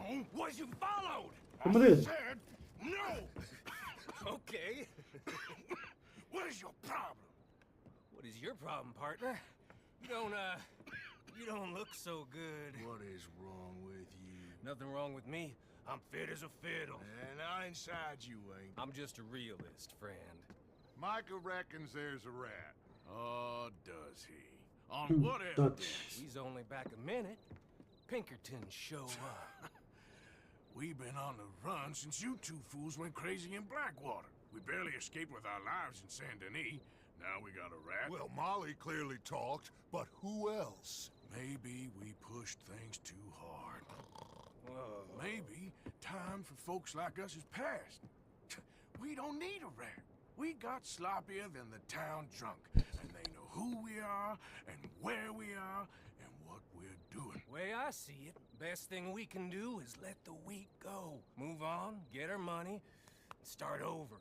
wrong was you followed. Come I on. said no. Okay. What is your problem? What is your problem, partner? You don't look so good. What is wrong with you? Nothing wrong with me. I'm fit as a fiddle. And not inside you ain't. I'm just a realist, friend. Micah reckons there's a rat. Oh, does he? On what Dutch. evidence? He's only back a minute. Pinkerton show up. We've been on the run since you two fools went crazy in Blackwater. We barely escaped with our lives in Saint Denis. Now we got a rat. Well, Molly clearly talked, but who else? Maybe we pushed things too hard. Whoa. Maybe time for folks like us is past. We don't need a rat. We got sloppier than the town drunk, and they know who we are, and where we are, and what we're doing. Way I see it, best thing we can do is let the week go. Move on, get our money, and start over.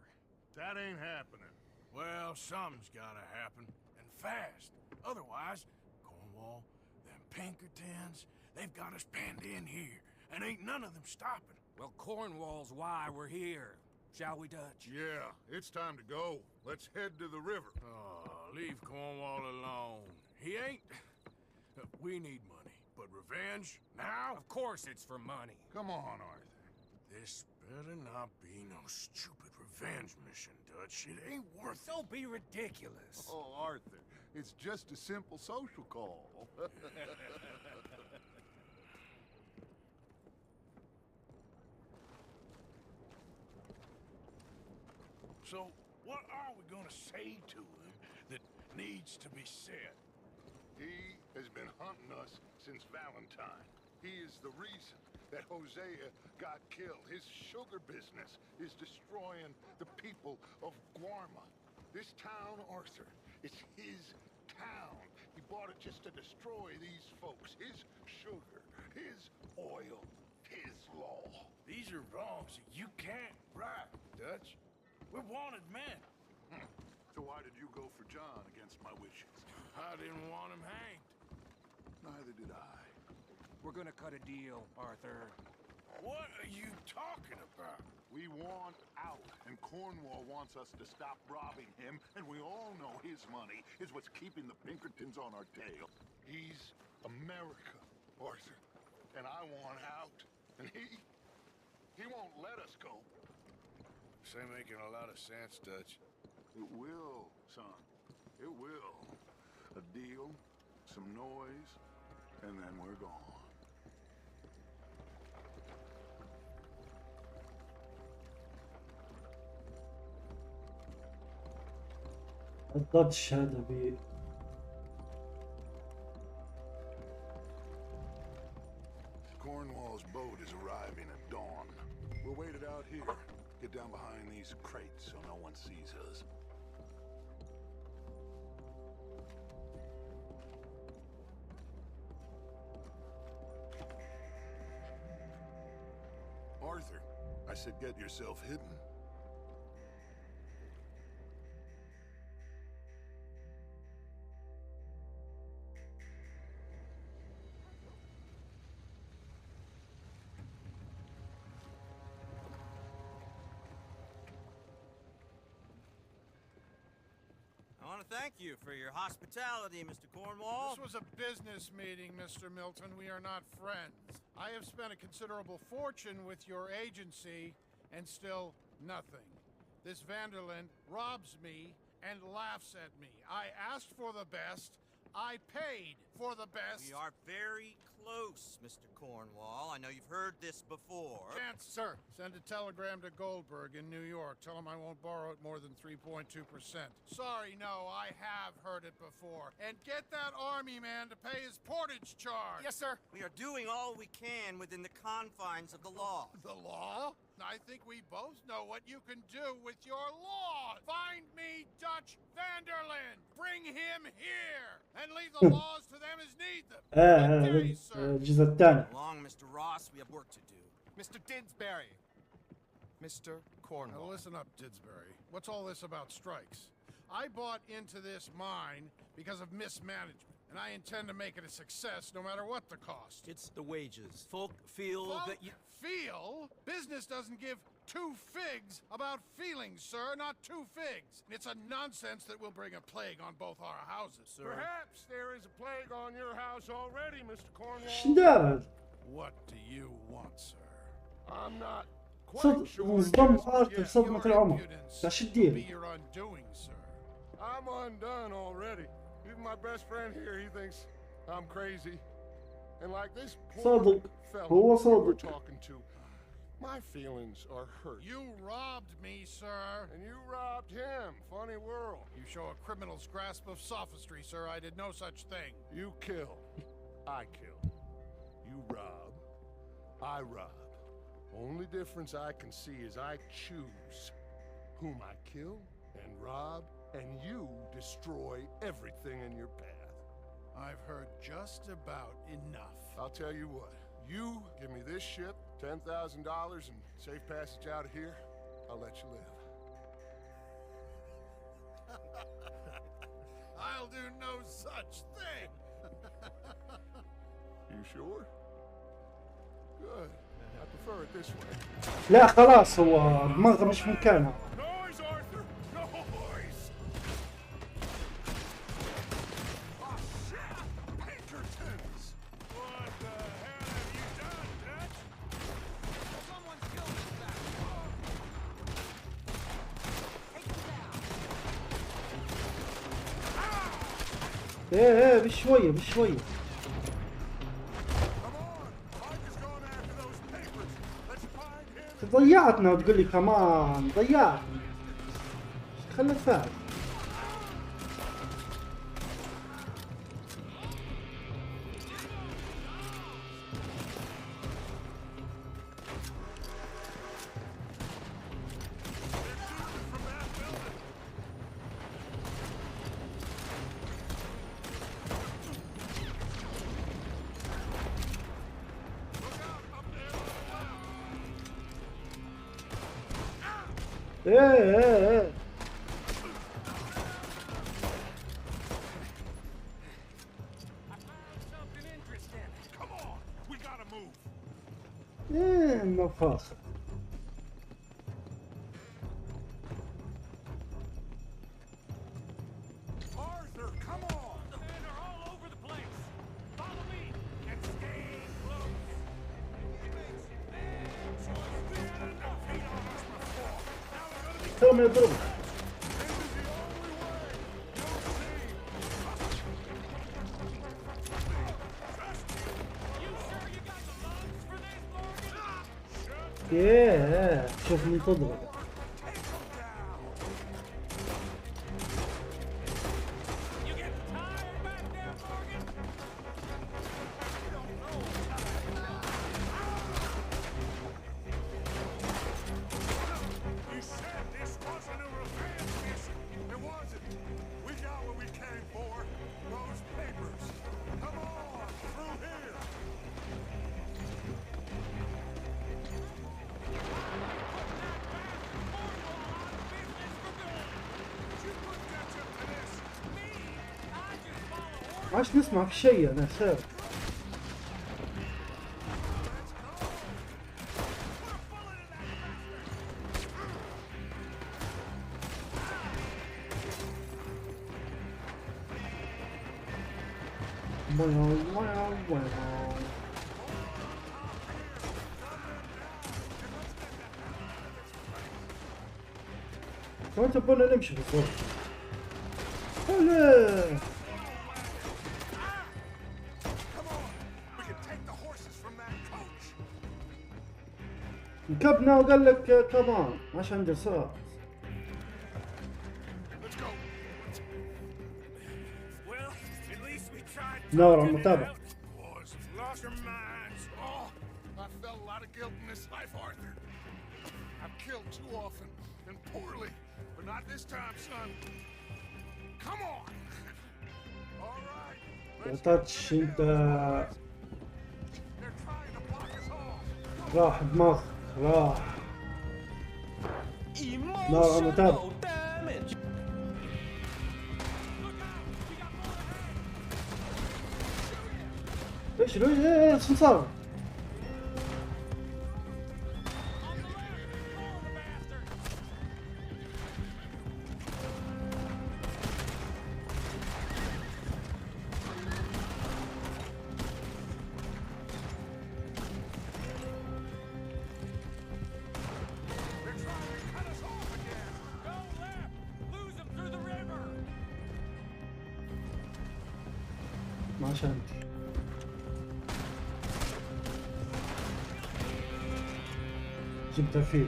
That ain't happening. Well, something's gotta happen, and fast. Otherwise, Cornwall, them Pinkertons, they've got us penned in here, and ain't none of them stopping. Well, Cornwall's why we're here. Shall we, Dutch? Yeah, it's time to go. Let's head to the river. Oh, leave Cornwall alone. He ain't... We need money, but revenge, now? Of course it's for money. Come on, Arthur. This better not be no stupid revenge mission, Dutch. It ain't worth it. Don't be ridiculous. Oh, Arthur, it's just a simple social call. So, what are we gonna say to him that needs to be said? He has been hunting us since Valentine. He is the reason that Hosea got killed. His sugar business is destroying the people of Guarma. This town, Arthur, it's his town. He bought it just to destroy these folks. His sugar, his oil, his law. These are wrongs that you can't right, Dutch. We're wanted men. So why did you go for John against my wishes? I didn't want him hanged. Neither did I. We're gonna cut a deal, Arthur. What are you talking about? We want out, and Cornwall wants us to stop robbing him, and we all know his money is what's keeping the Pinkertons on our tail. He's America, Arthur, and I want out, and he won't let us go. This ain't making a lot of sense, Dutch. It will, son. It will. A deal, some noise, and then we're gone. الداتش هذا بي Cornwall's boat is arriving at dawn. We're waited out here. Get down behind these crates so no one sees us. Arthur, I said get yourself hidden. I want to thank you for your hospitality, Mr. Cornwall. This was a business meeting, Mr. Milton. We are not friends. I have spent a considerable fortune with your agency, and still nothing. This Vanderlyn robs me and laughs at me. I asked for the best. I paid for the best. We are very close, Mr. Cornwall. I know you've heard this before. Chance, sir. Send a telegram to Goldberg in New York. Tell him I won't borrow it more than 3.2%. Sorry, no, I have heard it before. And get that army man to pay his portage charge. Yes, sir. We are doing all we can within the confines of the law. The law? I think we both know what you can do with your law. Find me Dutch Vanderlyn. Bring him here. And leave the laws to them as need them. هذا Okay, sir. الجزء الثاني. Along, Mr. Ross, we have work to do. Mr. Didsbury. Mr. Cornwall. Now listen up, Didsbury. What's all this about strikes? I bought into this mine because of mismanagement. and I intend to make it a success no matter what the cost. It's the wages. Folk feel that you... Feel? Business doesn't give two figs about feelings, sir, not two figs. It's a nonsense that will bring a plague on both our houses, sir. Perhaps there is a plague on your house already, Mr. Cornwall. شندار What do you want, sir? I'm not quite صد sure. انصدم ارثر Yes, صدمة العمر impudence لا شو will be تدير your undoing, sir. I'm undone already. Even my best friend here, he thinks I'm crazy. And like this poor صادق fellow هو you were صادق talking to, my feelings are hurt. You robbed me, sir. And you robbed him. Funny world. You show a criminal's grasp of sophistry, sir. I did no such thing. You kill. I kill. You rob. I rob. Only difference I can see is I choose whom I kill and rob, and you destroy everything in your path. I've heard just about enough. I'll tell you what. You give me this ship, $10,000, and safe passage out of here, I'll let you live. I'll do no such thing. You sure? Good. I prefer it this way. لا خلاص هو دماغه مش مكانها. Noise, Arthur! Noise! Oh, shit! Pinkertons! What the hell have you done, Dutch? Someone's killed this back. Take him down. ايه بشوية بشوية. Come on! Mike is going after those papers. Let's find him. ضيعتنا وتقول لي كمان ضيعتنا. خلنا نفعل. ايه Something interesting. Come on! We gotta move. ايه مفاصل. Arthur, come on! The men are all over the place. Follow me and stay close. ترى يضربه. ايه شوف من تضرب. You said this wasn't a revenge mission. It wasn't. We got what we came for. Those papers. Come on, through here. عاش نسمع في شيء انا خير. كمان تبغى نمشي بالضبط. هلا ركبنا وقال لك كمان عشان دسات. Well, at least we tried. نور على المتابعة. Boys have lost their minds. Oh, I felt a lot of guilt in this life, Arthur. I've killed too often and poorly, but not this time, son. Come on. All right. Let's تاتش انت They're trying to block us off. راح دماغ راح. نور على المتابعة. Damage. Look out! We got more ahead. ايش شو صار؟ ما شانتي جبتها فيه.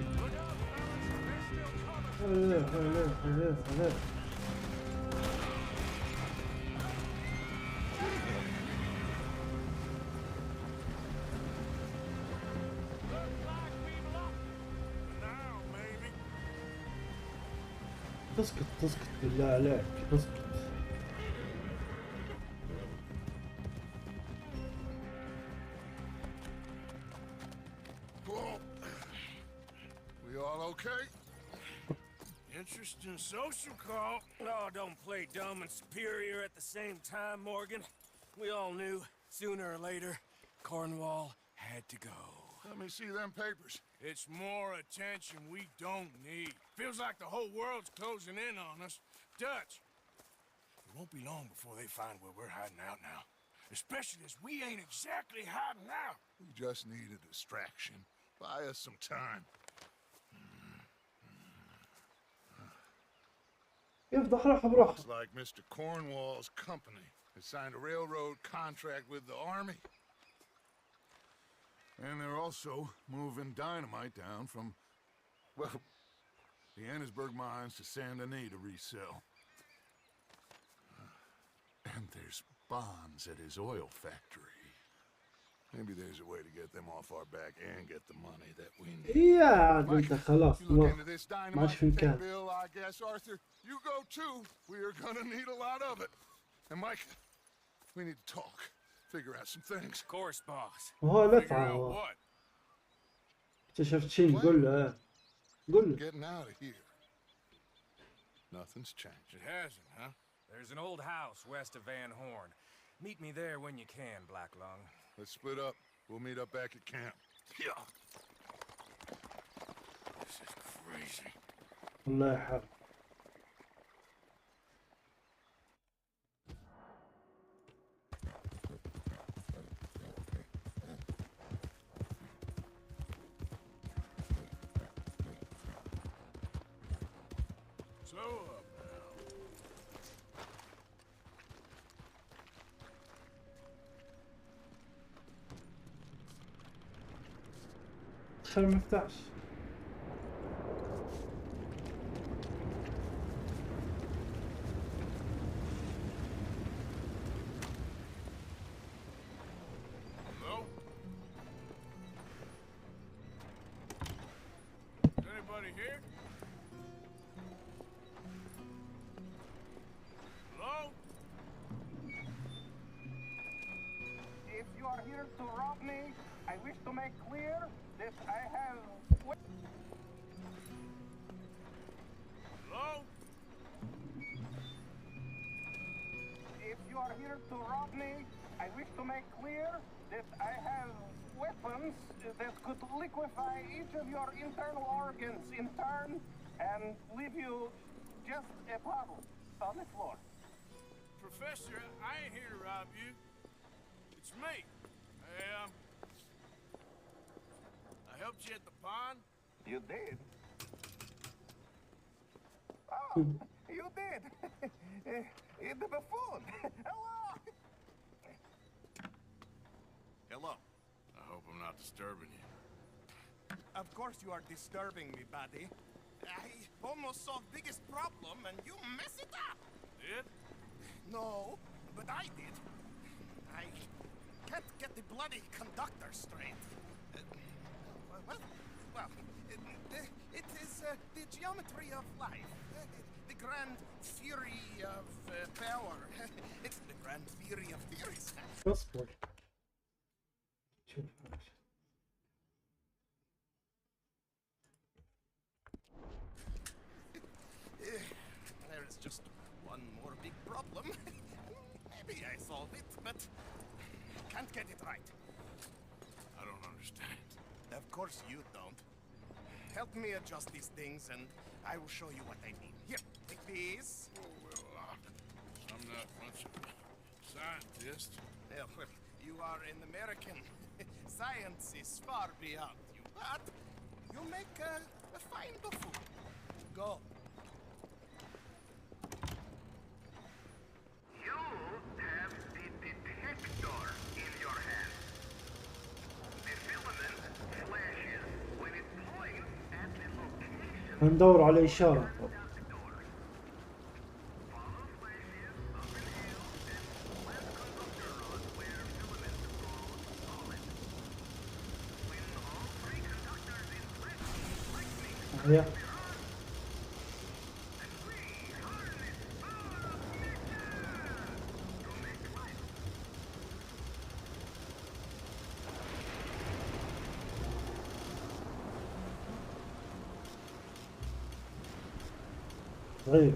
تسكت بالله عليك تسكت. Okay. Interesting social call. Oh, don't play dumb and superior at the same time, Morgan. We all knew, sooner or later, Cornwall had to go. Let me see them papers. It's more attention we don't need. Feels like the whole world's closing in on us. Dutch, it won't be long before they find where we're hiding out now. Especially as we ain't exactly hiding out. We just need a distraction. Buy us some time. Looks like Mr. Cornwall's company has signed a railroad contract with the army. And they're also moving dynamite down from, well, the Annesburg mines to Saint Denis to resell. And there's bonds at his oil factory. Maybe there's a way to get them off our back and get the money that we need. يا انت خلاص ما عادش في مكان. Bill, I guess, Arthur, you go too. We are gonna need a lot of it. And Mike, we need to talk. Figure out some things. Of course, boss. هو Figure نفعه out هو. what? اكتشفت شيء قول له قول له. Getting out of here. Nothing's changed. It hasn't, huh? There's an old house west of Van Horn. Meet me there when you can, Black Lung. Let's split up. We'll meet up back at camp. Yeah. This is crazy. الله يحفظ. خير مفتاحش. Hello? Is anybody here? Hello? If you are here to rob me, I wish to make clear that I have... Hello? If you are here to rob me, I wish to make clear that I have weapons that could liquefy each of your internal organs in turn and leave you just a puddle on the floor. Professor, I ain't here to rob you. It's me. I helped you at the pond. You did? Oh, you did. The buffoon. Hello. Hello. I hope I'm not disturbing you. Of course you are disturbing me, buddy. I almost solved biggest problem and you mess it up. Did? No, but I did. I can't get the bloody conductor straight. It is the geometry of life. The grand theory of power. It's the grand theory of theories. اصبر. شوف. There is just one more big problem. Maybe I solve it, but can't get it right. I don't understand. Of course you don't. Help me adjust these things and I will show you what I mean. Here, take these. Oh, well, I'm not much of a scientist. Well, you are an American. Science is far beyond you, but you make a fine buffoon. Go. You have the detector in your hand. The filament flashes when it points at the location. هندور على إشارة. Yeah. ضعيف.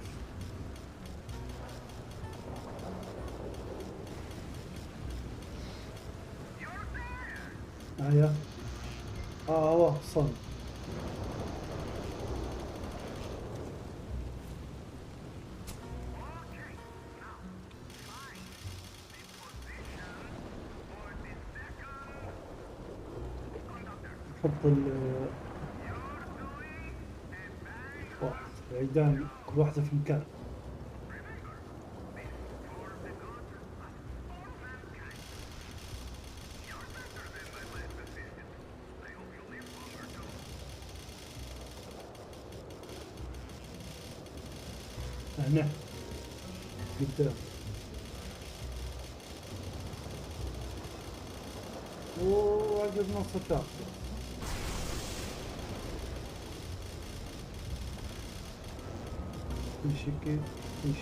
هيا. هو صن. نحط واحد عيدان كل واحدة في مكان. هنا قدام. وعقب نص الشاطئ. في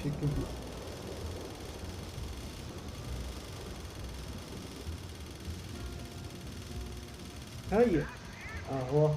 شكل هيا هو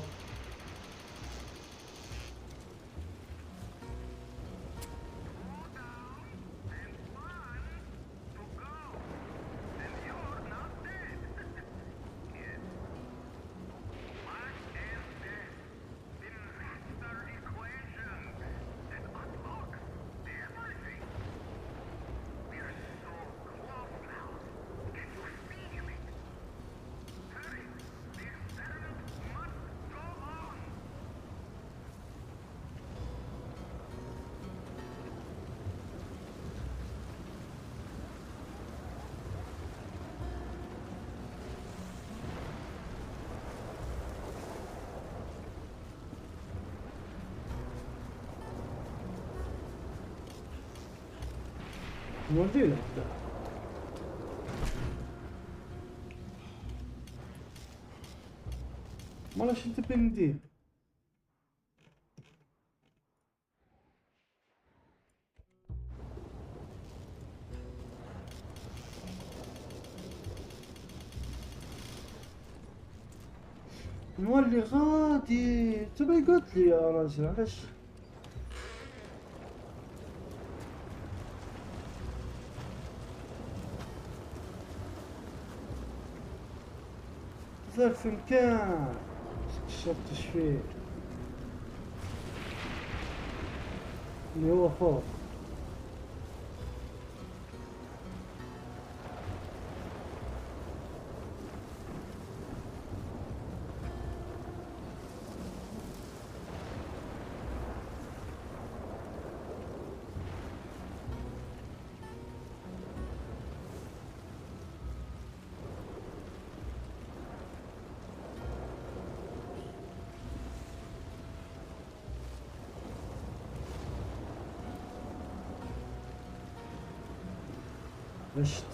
نودينا مالا شو تبي ندير نولي غادي تبي قلت لي يا راجل علاش صار في مكان شفتش فيه اللي هو فوق عشت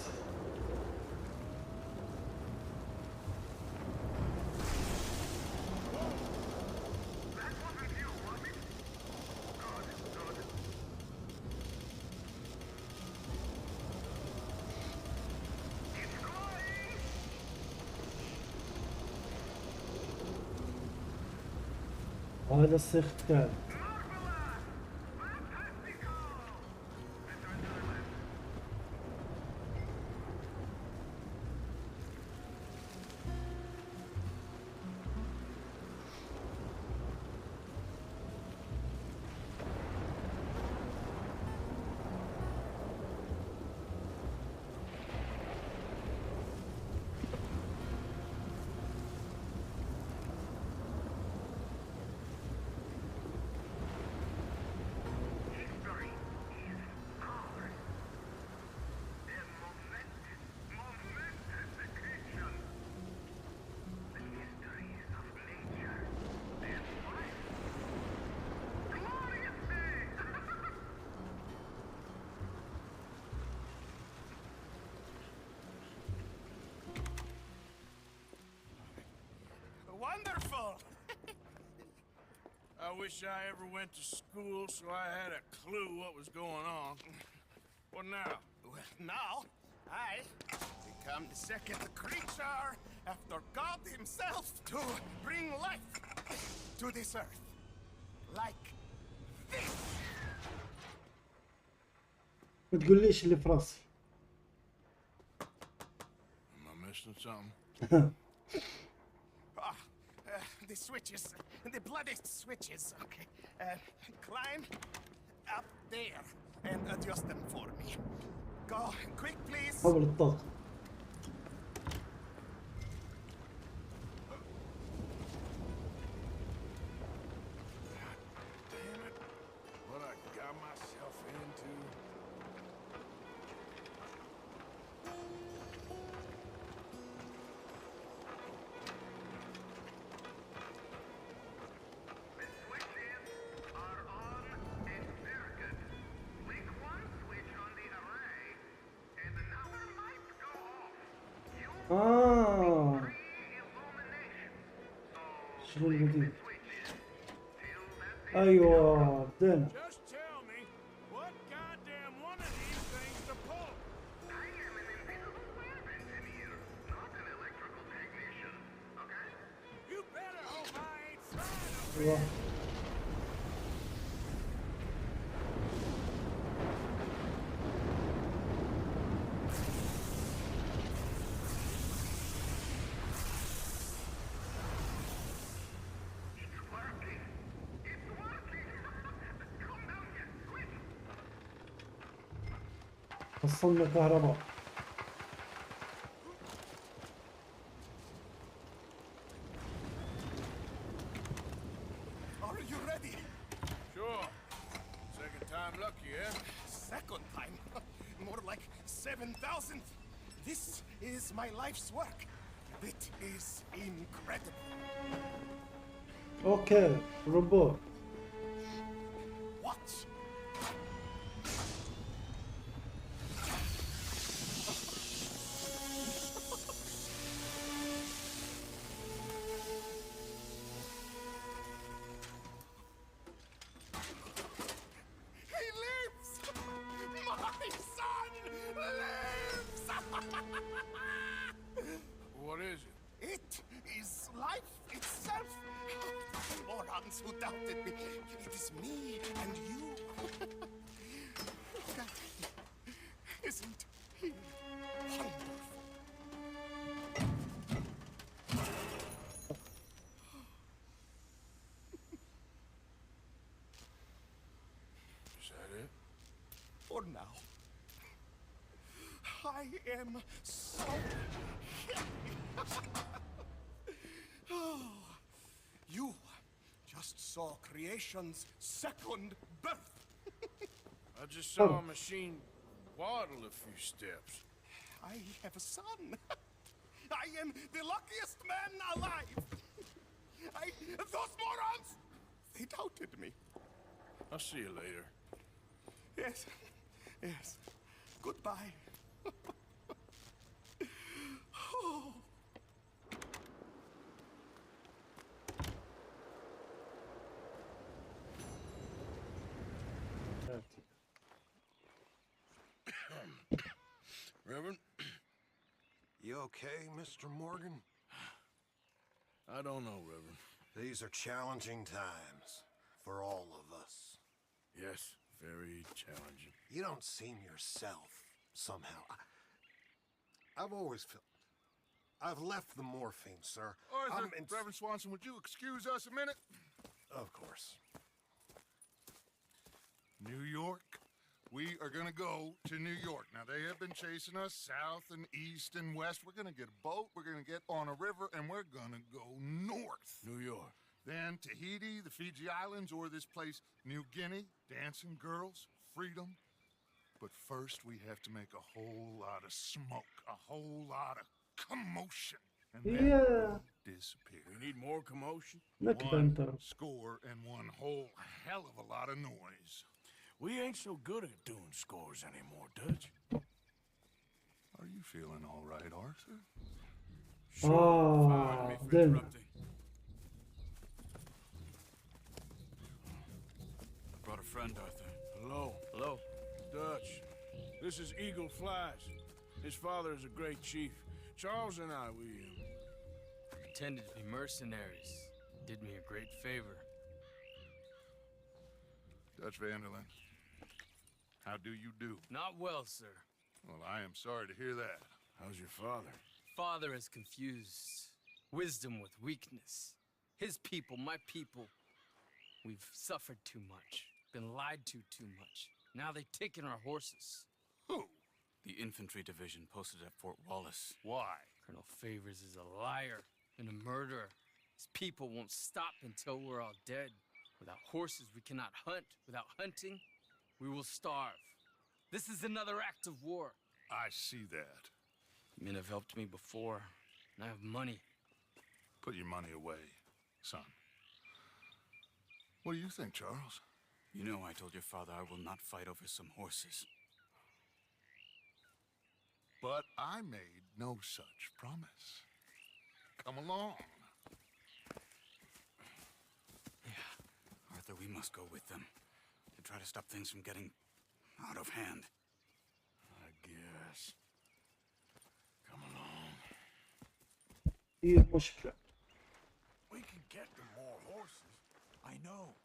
هذا السيخ الثالث I wish I ever went to school so I had a clue what was going on. What now? Well, now, I become the second creature after God himself to bring life to this earth. Like this. ما تقوليش اللي في راسي. Am I missing something? The switches, the bloody switches. Okay, climb up there and adjust them for me. Go quick, please. حول الطاقة. Damn it. What I got myself into. The switches are on and very good. Flick one switch on the array, and another might go off. آه. Pre-illumination. So شنو الجديد؟ switches till that أيوة بدينا. Just tell me, what goddamn one of these things to pull? I am an invisible web engineer, not an electrical technician. Okay? You better hope I ain't trying to. أيوة. It's working. It's working. Come down here, quick. وصلنا كهرباء. Are you ready? Sure. Second time lucky, eh? Second time? More like 7,000. This is my life's work. It is incredible. أوكي روبوت. Watch. He lives! My son lives! What is it? It is life itself. Morons who doubted me. It is me and you. God, isn't he wonderful? Is that it? For now. I am so happy. Oh, you just saw creation's second birth. I just saw a machine waddle a few steps. I have a son. I am the luckiest man alive. Those morons, they doubted me. I'll see you later. Yes, yes. Goodbye. Oh. Reverend? You okay, Mr. Morgan? I don't know, Reverend. These are challenging times for all of us. Yes, very challenging. You don't seem yourself, somehow. I've always felt... I've left the morphine, sir. Arthur, I'm in- Reverend Swanson, would you excuse us a minute? Of course. New York? We are gonna go to New York. Now, they have been chasing us south and east and west. We're gonna get a boat, we're gonna get on a river, and we're gonna go north. New York. Then Tahiti, the Fiji Islands, or this place, New Guinea, dancing girls, freedom. But first, we have to make a whole lot of smoke, a whole lot of commotion. And then Yeah. we'll disappear. We need more commotion. نكبة One أنت. score and one whole hell of a lot of noise. We ain't so good at doing scores anymore, Dutch. Are you feeling all right, Arthur? Pardon me for then. interrupting. friend, Arthur. Hello. Hello. Dutch. This is Eagle Flies. His father is a great chief. Charles and I, we Pretended to be mercenaries. Did me a great favor. Dutch Vanderlyn, how do you do? Not well, sir. Well, I am sorry to hear that. How's your father? Father has confused wisdom with weakness. His people, my people. We've suffered too much. Been lied to too much. Now they've taken our horses. Who? The infantry division posted at Fort Wallace. Why? Colonel Favors is a liar and a murderer. His people won't stop until we're all dead. Without horses, we cannot hunt. Without hunting, we will starve. This is another act of war. I see that. Men have helped me before, and I have money. Put your money away, son. What do you think, Charles? You know I told your father I will not fight over some horses. But I made no such promise. Come along. Yeah, Arthur, we must go with them to try to stop things from getting out of hand. I guess. Come along. ايه المشكلة؟ We can get them more horses. I know.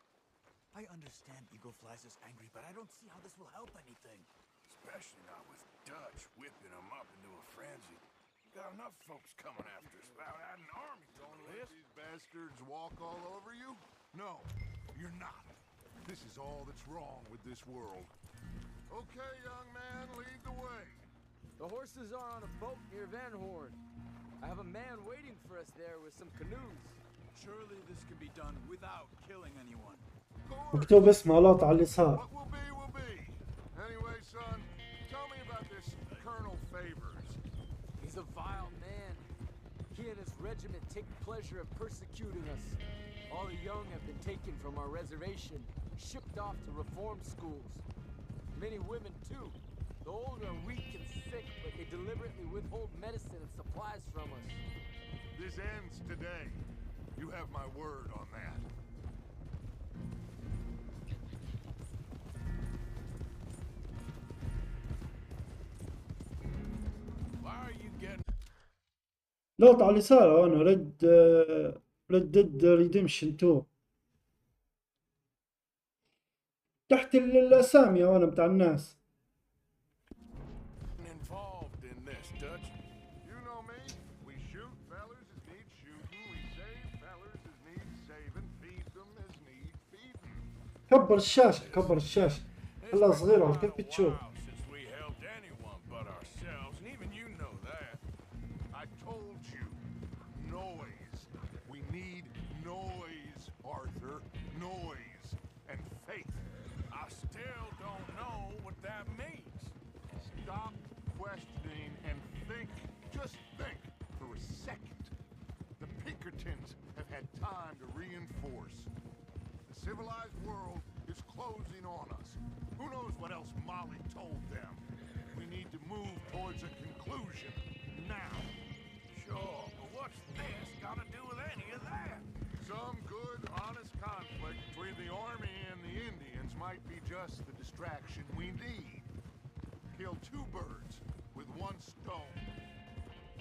I understand Eagle Flies is angry, but I don't see how this will help anything. Especially not with Dutch whipping them up into a frenzy. Got enough folks coming after us without adding an army to the list. These bastards walk all over you? No, you're not. This is all that's wrong with this world. Okay, young man, lead the way. The horses are on a boat near Van Horn. I have a man waiting for us there with some canoes. Surely this can be done without killing anyone. مكتوب اسمه لوط على اليسار. What will be. Anyway, son, tell me about this Colonel Favors. He's a vile man. He and his regiment take pleasure in persecuting us. All the young have been taken from our reservation, shipped off to reform schools. Many women, too. The old are weak and sick, but they deliberately withhold medicine and supplies from us. This ends today. You have my word on that. Why are you getting... لوط على اليسار. انا ردد ريدمشن 2 تحت الاسامي وانا بتاع الناس. involved in this, Dutch? You know me. We shoot fellers as need shooting. We save fellers as need saving. Feed them as need feeding. كبر الشاشة كبر الشاشة. خلها صغيرة كيف بتشوف؟ Since we helped anyone but ourselves, and even you know that. I told you. Noise. We need noise, Arthur. Noise. And faith. I still don't know what that means. Stop questioning and think. Just think for a second. The Pinkertons have had time to reinforce. The civilized world is closing on us. Who knows what else Molly told them? We need to move towards a conclusion now. Sure, but what's this got to do with any of that? Some good, honest conflict between the army and the Indians might be just the distraction we need. Kill two birds with one stone.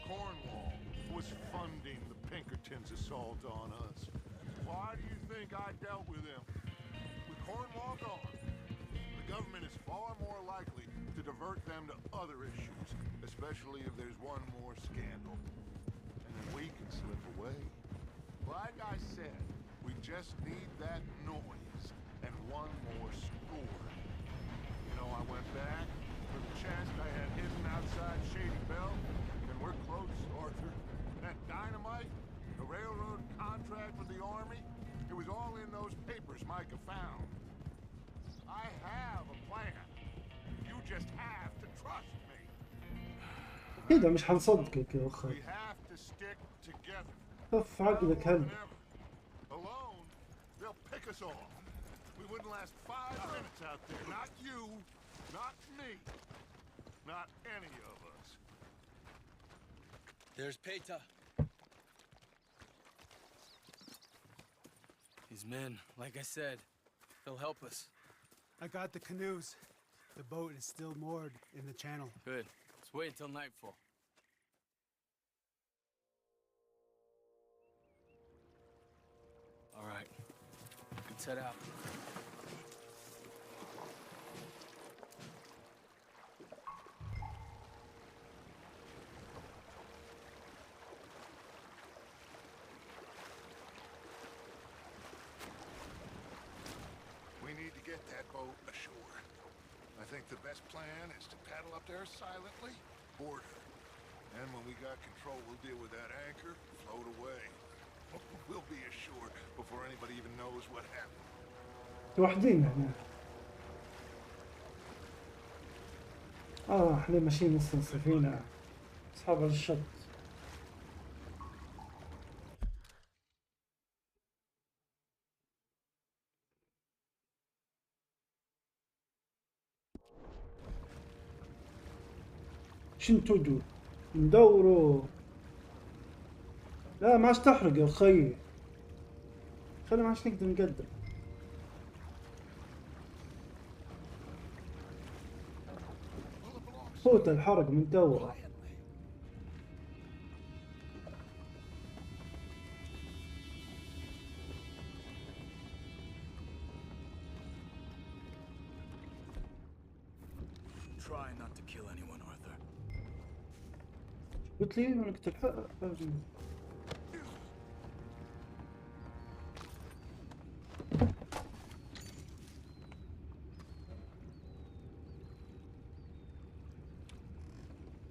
Cornwall was funding the Pinkertons' assault on us. Why do you think I dealt with them? With Cornwall gone, the government is far more likely to divert them to other issues, especially if there's one more scandal. And then we can slip away. Like I said, we just need that noise and one more score. You know, I went back for the chest I had hidden outside Shady Bell, and we're close, Arthur. That dynamite, the railroad contract with the army, it was all in those papers Micah found. I have a plan. You just have to trust me. كده مش حنصدقك يا أخي. We have to stick together. خف عقلك هل. Alone, they'll pick us off. We wouldn't last 5 minutes out there. Not you, not me, not any of us. There's Peta. These men, like I said, they'll help us. I got the canoes. The boat is still moored in the channel. Good. Let's wait until nightfall. All right. Let's head out. We need to get that boat ashore. I think the best plan is to paddle up there silently, board her. And when we got control, we'll deal with that anchor, float away. We'll be ashore before anybody even knows what happened. لوحدينا هنا. احنا ماشيين نص السفينة. اصحاب على الشط. شنتو دول؟ ندوروا. لا ما عادش تحرق يا اخي. خلينا ما عادش نقدر نقدم. فوت الحرق من دوره. Try not to kill anyone, Arthur. قلت لي انك تلحق.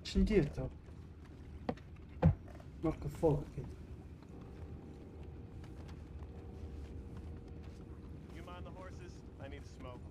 ايش ندير تو؟ نركب فوق كده. You mind the horses? I need a smoke.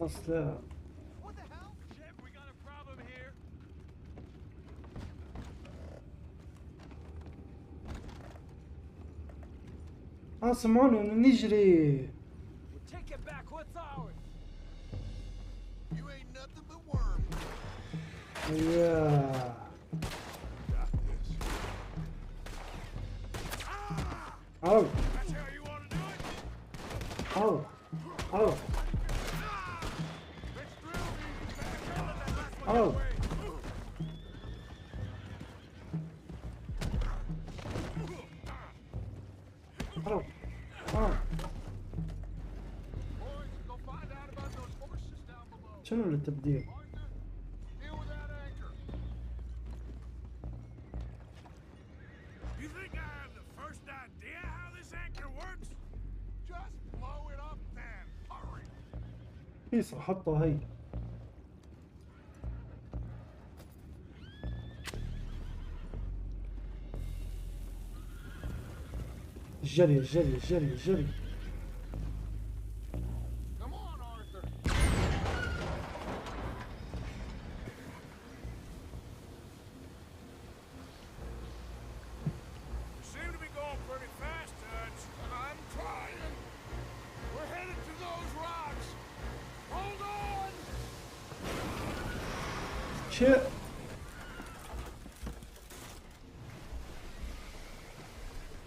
اصلا سمعوني انه نجري. يا أو أو أو أو أو أو شنو التبديل؟ في حطها هي. الجري الجري الجري الجري. Shit.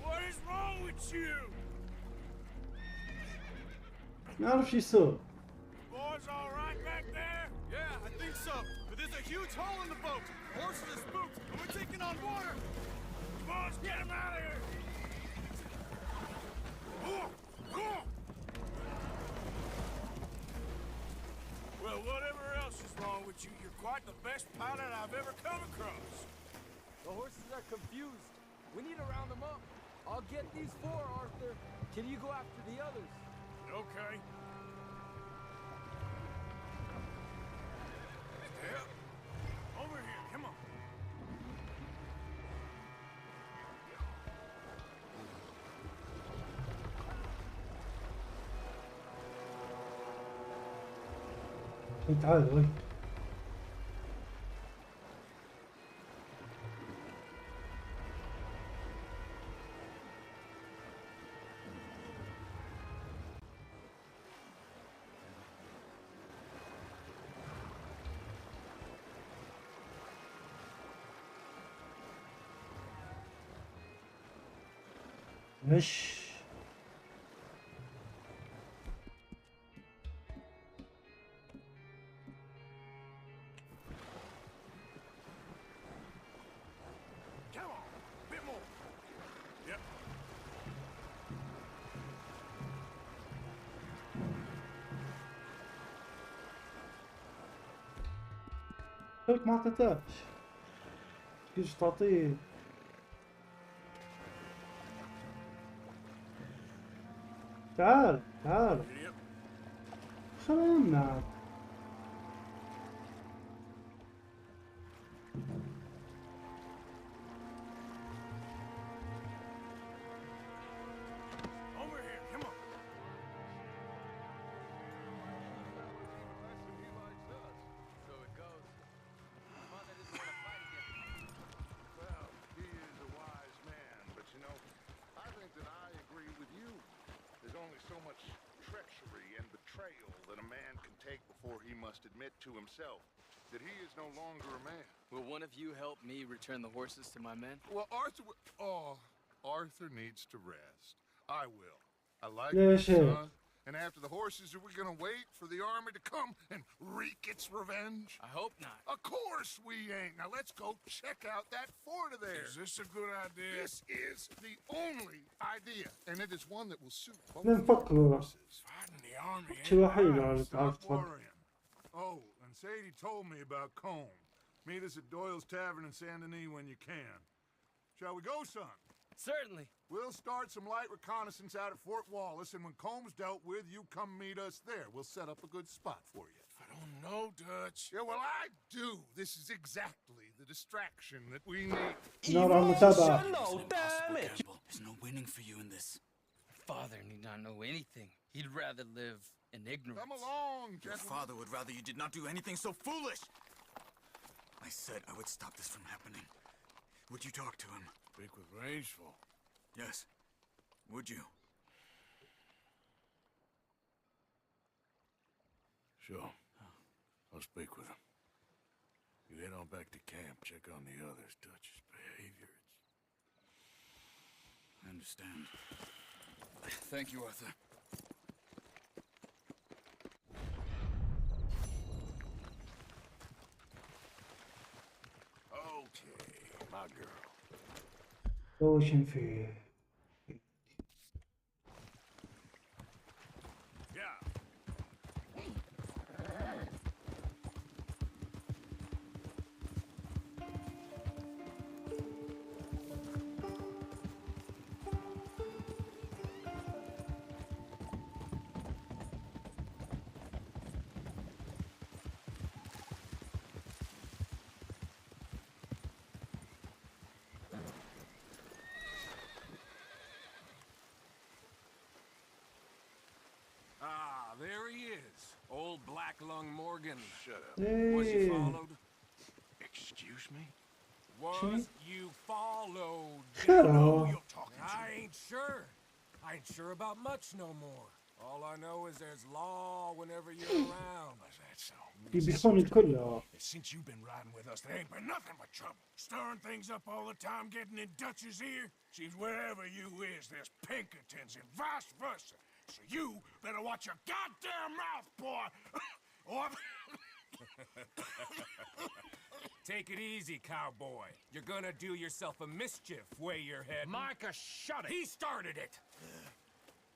What is wrong with you? نعرف شو يسوي. Boys all right back there? Yeah, I think so. But there's a huge hole in the boat. Horses are spooked, and we're taking on water. Come on, let's get him out of here. Well, whatever else is wrong with you, you're quite the best pilot I've ever come across. The horses are confused. We need to round them up. I'll get these four, Arthur. Can you go after the others? Okay. Yep. Over here, come on. تعال وي. مش Come on, a bit more. Yep. لك ما اعطيتهاش كيف تعطيه. تعال تعال خلونا Over here, come on. So it goes. Mother doesn't want to fight again. Well, he is a wise man, but you know, I think that I agree with you. There's only so much treachery and betrayal that a man can take before he must admit to himself that he is no longer a man. Will one of you help me return the horses to my men? Well, Arthur needs to rest. I will. I like ليش you, هيك؟ son. And after the horses, are we gonna wait for the army to come and wreak its revenge? I hope not. Of course we ain't. Now let's go check out that fort of theirs. Is this a good idea? This is the only idea, and it is one that will suit both نفكروا Fighting the army ain't شي وحيد على right. تعرف Stop تفكر. worrying. Oh, and Sadie told me about Combe. Meet us at Doyle's Tavern in Saint Denis when you can. Shall we go, son? Certainly. We'll start some light reconnaissance out at Fort Wallace, and when Combs dealt with, you come meet us there. We'll set up a good spot for you. I don't know, Dutch. Yeah, well, I do. This is exactly the distraction that we need. نار المتابعة. There's no winning for you in this. My father need not know anything. He'd rather live in ignorance. Come along, Your gentlemen. father would rather you did not do anything so foolish. I said I would stop this from happening. Would you talk to him? Speak with Rangeful. Yes. Would you? Sure. I'll speak with him. You head on back to camp, check on the others. Dutch's behavior. I understand. Thank you, Arthur. Okay, my girl. دوشن فيه. Yeah. Ah, there he is. Old Black Lung Morgan. Shut up. Was you Hey. followed? Excuse me? Was you followed? Shut No, up. you're talking to I ain't sure. I ain't sure about much no more. All I know is there's law whenever you're around. Is that so? يبيحون الكل. Since you've been riding with us, there ain't been nothing but trouble. Stirring things up all the time, getting in Dutch's ear. Seems wherever you is, there's Pinkertons and vice versa. So you better watch your goddamn mouth, boy! Or... Take it easy, cowboy. You're gonna do yourself a mischief where you're heading. Micah, shut it! He started it!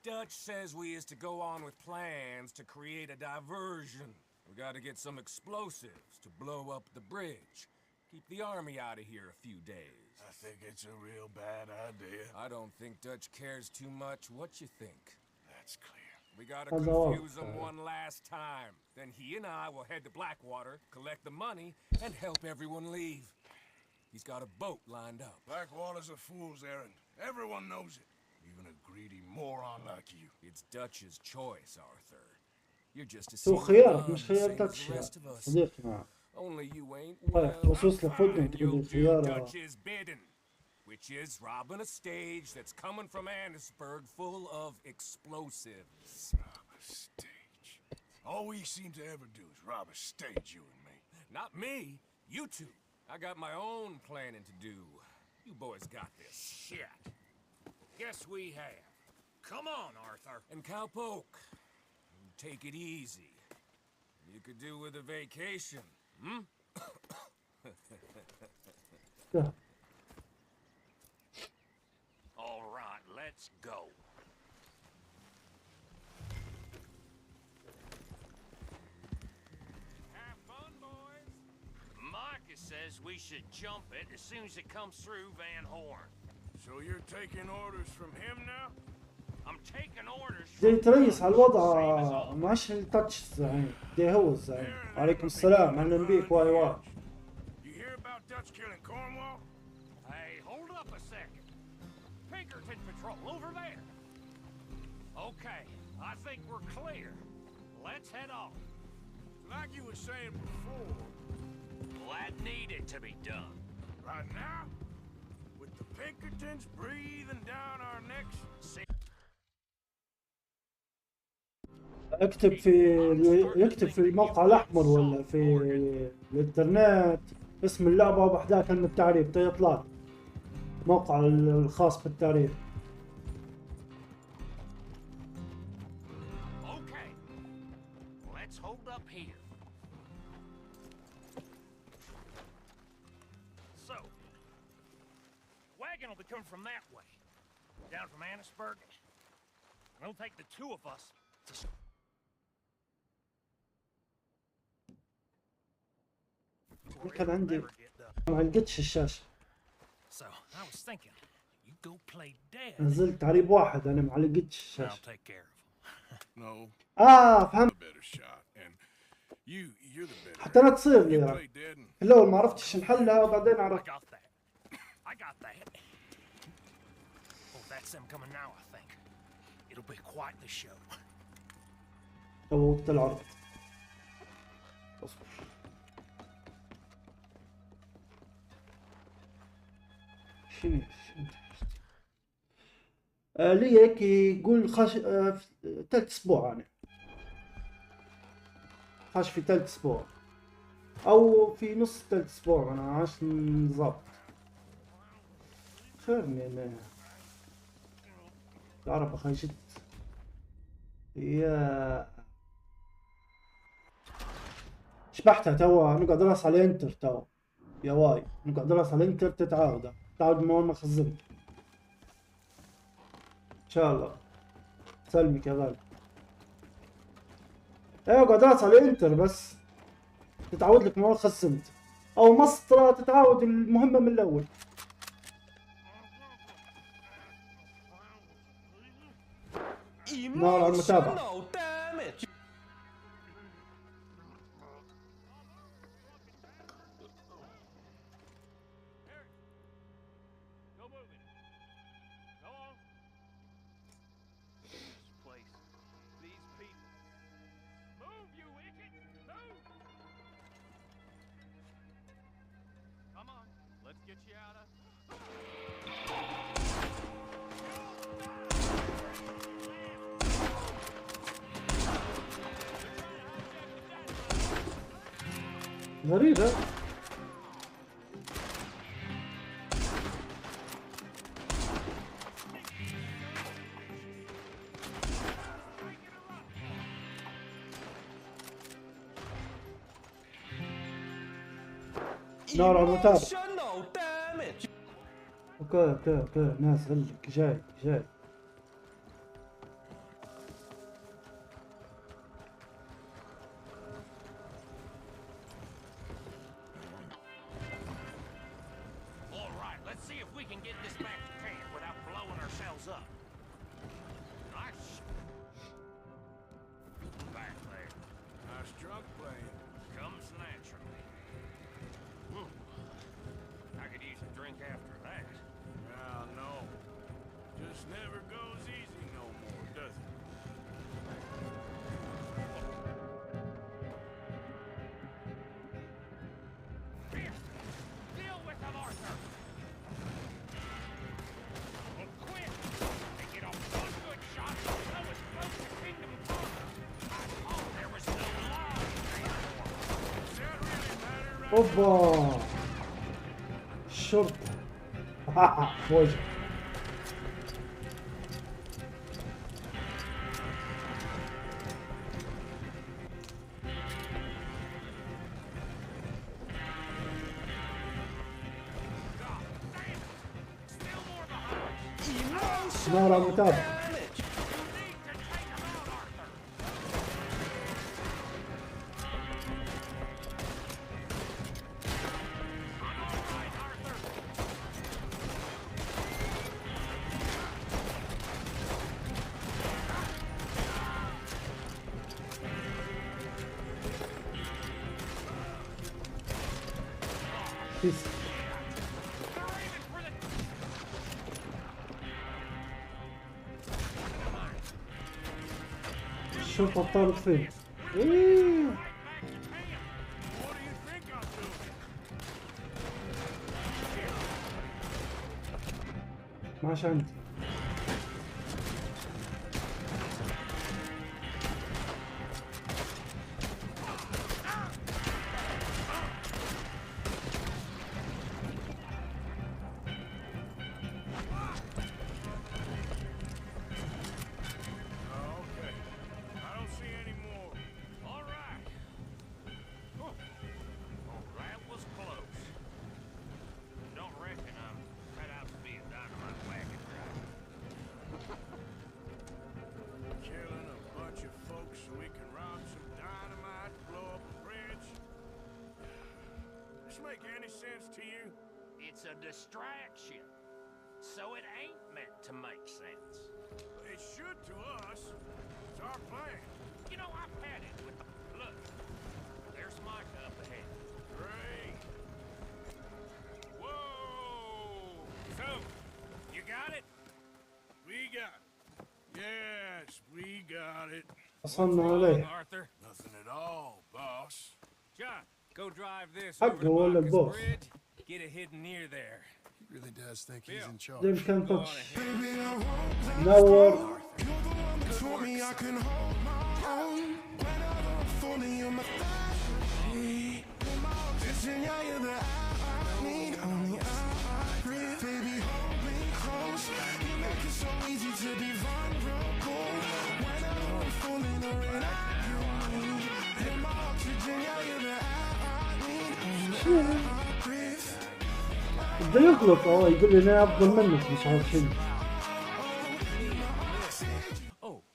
Dutch says we is to go on with plans to create a diversion. We gotta get some explosives to blow up the bridge. Keep the army out of here a few days. I think it's a real bad idea. I don't think Dutch cares too much what you think. That's clear. We gotta confuse him one last time. Then he and I will head to Blackwater, collect the money, and help everyone leave. He's got a boat lined up. Blackwater's a fool's errand. Everyone knows it. Even a greedy moron like you. It's Dutch's choice, Arthur. You're just a هو single خيارك bum, مش same خيار as ثلاث the أشياء rest of us. صديقي معك. Only you ain't طيب well. وصوص لفودني تقول لي You'll do خيارة. Dutch's bidding, which is robbing a stage that's coming from Annisburg full of explosives. Rob a stage. All we seem to ever do is rob a stage, you and me. Not me, you two. I got my own planning to do. You boys got this. Shit. Guess we have. Come on, Arthur. And Cowpoke, take it easy. You could do with a vacation, hmm? All right, let's go. Have fun, boys. Micah says we should jump it as soon as it comes through Van Horn. So you're taking orders from him now? I'm taking orders بدي from يتريس على الوضع ماشي التاتش الزعيم بدي يهوى الزعيم. عليكم السلام اهلا بيك واي واي. You hear about Dutch killing Cornwall? Hey, hold up a second. Pinkerton Patrol, over there. Okay, I think we're clear. Let's head off. Like you were saying before. Well, that needed to be done. Right now? With the Pinkertons breathing down our necks? اكتب في الموقع الاحمر ولا في الانترنت اسم اللعبة وبحدها كلمة تعريف يطلع لك موقع الخاص بالتعريف. Okay, let's hold up here. So, wagon will be coming from that way, down from Annisburg. And it'll take the two of us to. كان عندي ما لقيتش الشاشة. So, I was thinking, you go play dead. نزلت تعريب واحد انا ما لقيتش I'll الشاشة. take care of him. No. فهمت. Better shot, and you're the better. حتى لا تصير لي You يعني. play dead and في الاول ما عرفتش نحلها وبعدين I عرفت. got that. I got that. Oh, that's them coming now, I think. It'll be quite the show. تو وقت العرض. اصبر. شنو لي هيك يقول خاش ثالث اسبوع انا خاش في ثالث اسبوع او في نص ثالث اسبوع انا عاش نظبط خيرني انا العرب اخي جد يا شبحتها توا نقعد راس على انتر توا يا واي نقعد راس على انتر تعاود من اول ما خزنت ان شاء الله سلمك يا غالي. ايوه قعد راس على انتر بس تتعود لك من اول خزنت او مسطرة تتعود المهمة من الاول. نار على المتابعة. غريبة. نار على المتابع. اوكي ناس هلك جاي. اوبا الشرطة فوجئ. نار متابعة. Peace. الشرطة طارت فيه. إيه. ماشي عندي. Make any sense to you? It's a distraction, so it ain't meant to make sense. It should to us. It's our plan. You know, I've had it with the... Look, there's Micah up ahead. Great. Whoa! So, you got it? We got it. Yes, we got it. وصلنا عليه. Arthur? Nothing at all, boss. John, go drive this حقه over to ولا Micah's البوس؟ bridge. Get it hidden near there. He really does think he's in charge. يمكن تاتش. نور. Told me I can hold my own whenever I'm falling in my fantasy. Vision, yeah, you're the I need, only I breathe. Baby, hold me close. You make it so easy to be vulnerable. Whenever I'm falling or in agony. In my oxygen, yeah, you're the I need, only I breathe. بده يغلط يقول لي انا افضل منك مش عارف شنو.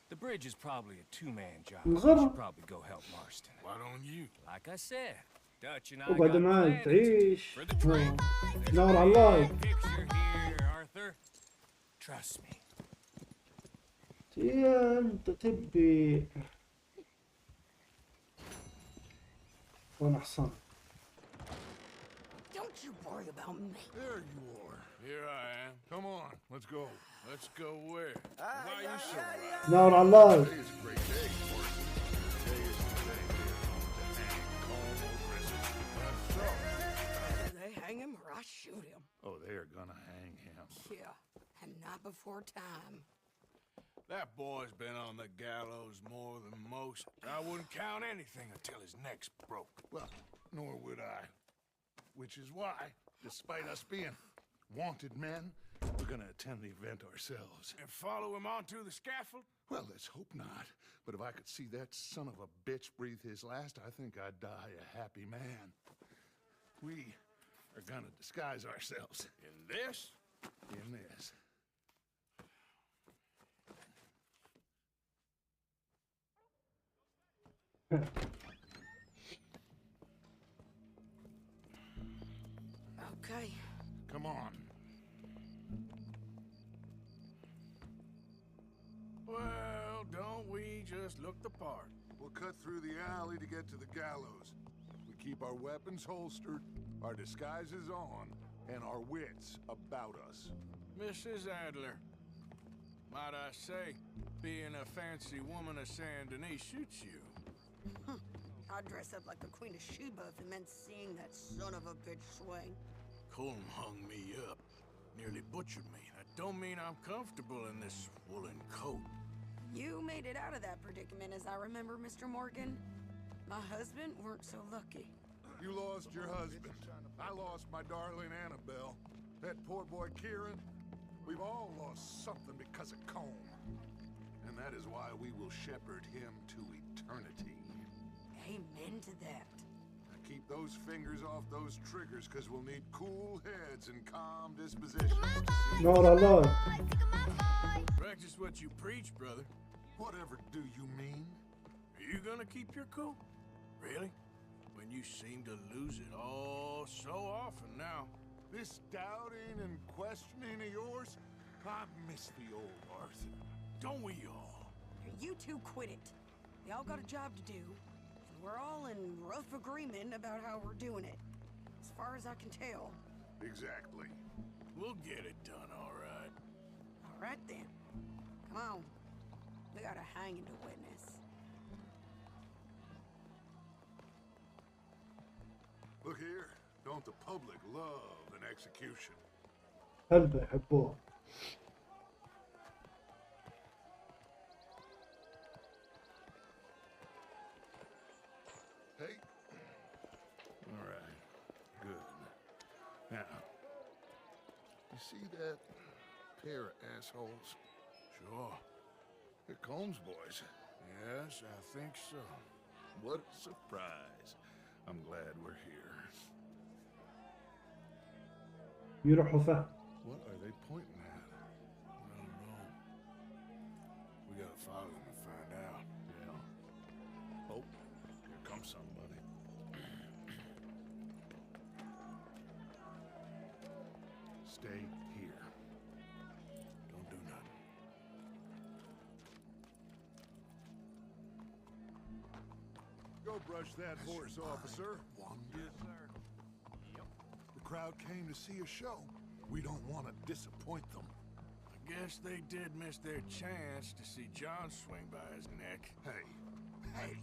The bridge is probably a two-man job. نغرب. You should probably go help Marston. Why don't you? Like I said, Dutch and I اقعد got معي planned تعيش. for the trip. نور على اللايك. Picture here, Arthur. Trust me. انت تبي وانا حصان. Don't you worry about me. There you are. Here I am. Come on, let's go. Let's go where? Why are you so right? نور على اللايك. Today is a great day, Morrison. Today is the day we're going to hang Colm O'Grissom. That's so. They hang him or I shoot him. Oh, they are gonna hang him. Yeah, and not before time. That boy's been on the gallows more than most. I wouldn't count anything until his neck's broke. Well, nor would I. Which is why, despite us being wanted men, we're gonna attend the event ourselves. And follow him onto the scaffold? Well, let's hope not. But if I could see that son of a bitch breathe his last, I think I'd die a happy man. We are gonna disguise ourselves. In this? In this. Okay. Come on. Well, don't we just look the part? We'll cut through the alley to get to the gallows. We keep our weapons holstered, our disguises on, and our wits about us. Mrs. Adler, might I say, being a fancy woman of Saint Denis suits you. I'd dress up like the Queen of Sheba if it meant seeing that son of a bitch swing. Colm hung me up, nearly butchered me. That don't mean I'm comfortable in this woolen coat. You made it out of that predicament, as I remember, Mr. Morgan. My husband weren't so lucky. You lost your husband. I lost my darling Annabelle. That poor boy Kieran. We've all lost something because of Combe. And that is why we will shepherd him to eternity. Amen to that. Now keep those fingers off those triggers, because we'll need cool heads and calm dispositions. No, no. Practice what you preach, brother. Whatever do you mean? Are you gonna keep your cool? Really? When you seem to lose it all so often now. This doubting and questioning of yours, I miss the old Arthur. Don't we all? You two quit it. We all got a job to do, and we're all in rough agreement about how we're doing it. As far as I can tell. Exactly. We'll get it done, all right. All right then. Come on. We got a hanging to witness. Look here. Don't the public love an execution? هل بيحبوه. Hey. All right. Good. Now, you see that pair of assholes? Sure. They're Combs boys. Yes, I think so. What a surprise. I'm glad we're here. يروحوا فهم. What are they pointing at? I don't know. We gotta follow them and find out. Yeah. Oh, here comes somebody. Stay here. Don't do nothing. Go brush that horse, officer. Yes, sir. The crowd came to see a show. We don't want to disappoint them. I guess they did miss their chance to see John swing by his neck. Hey,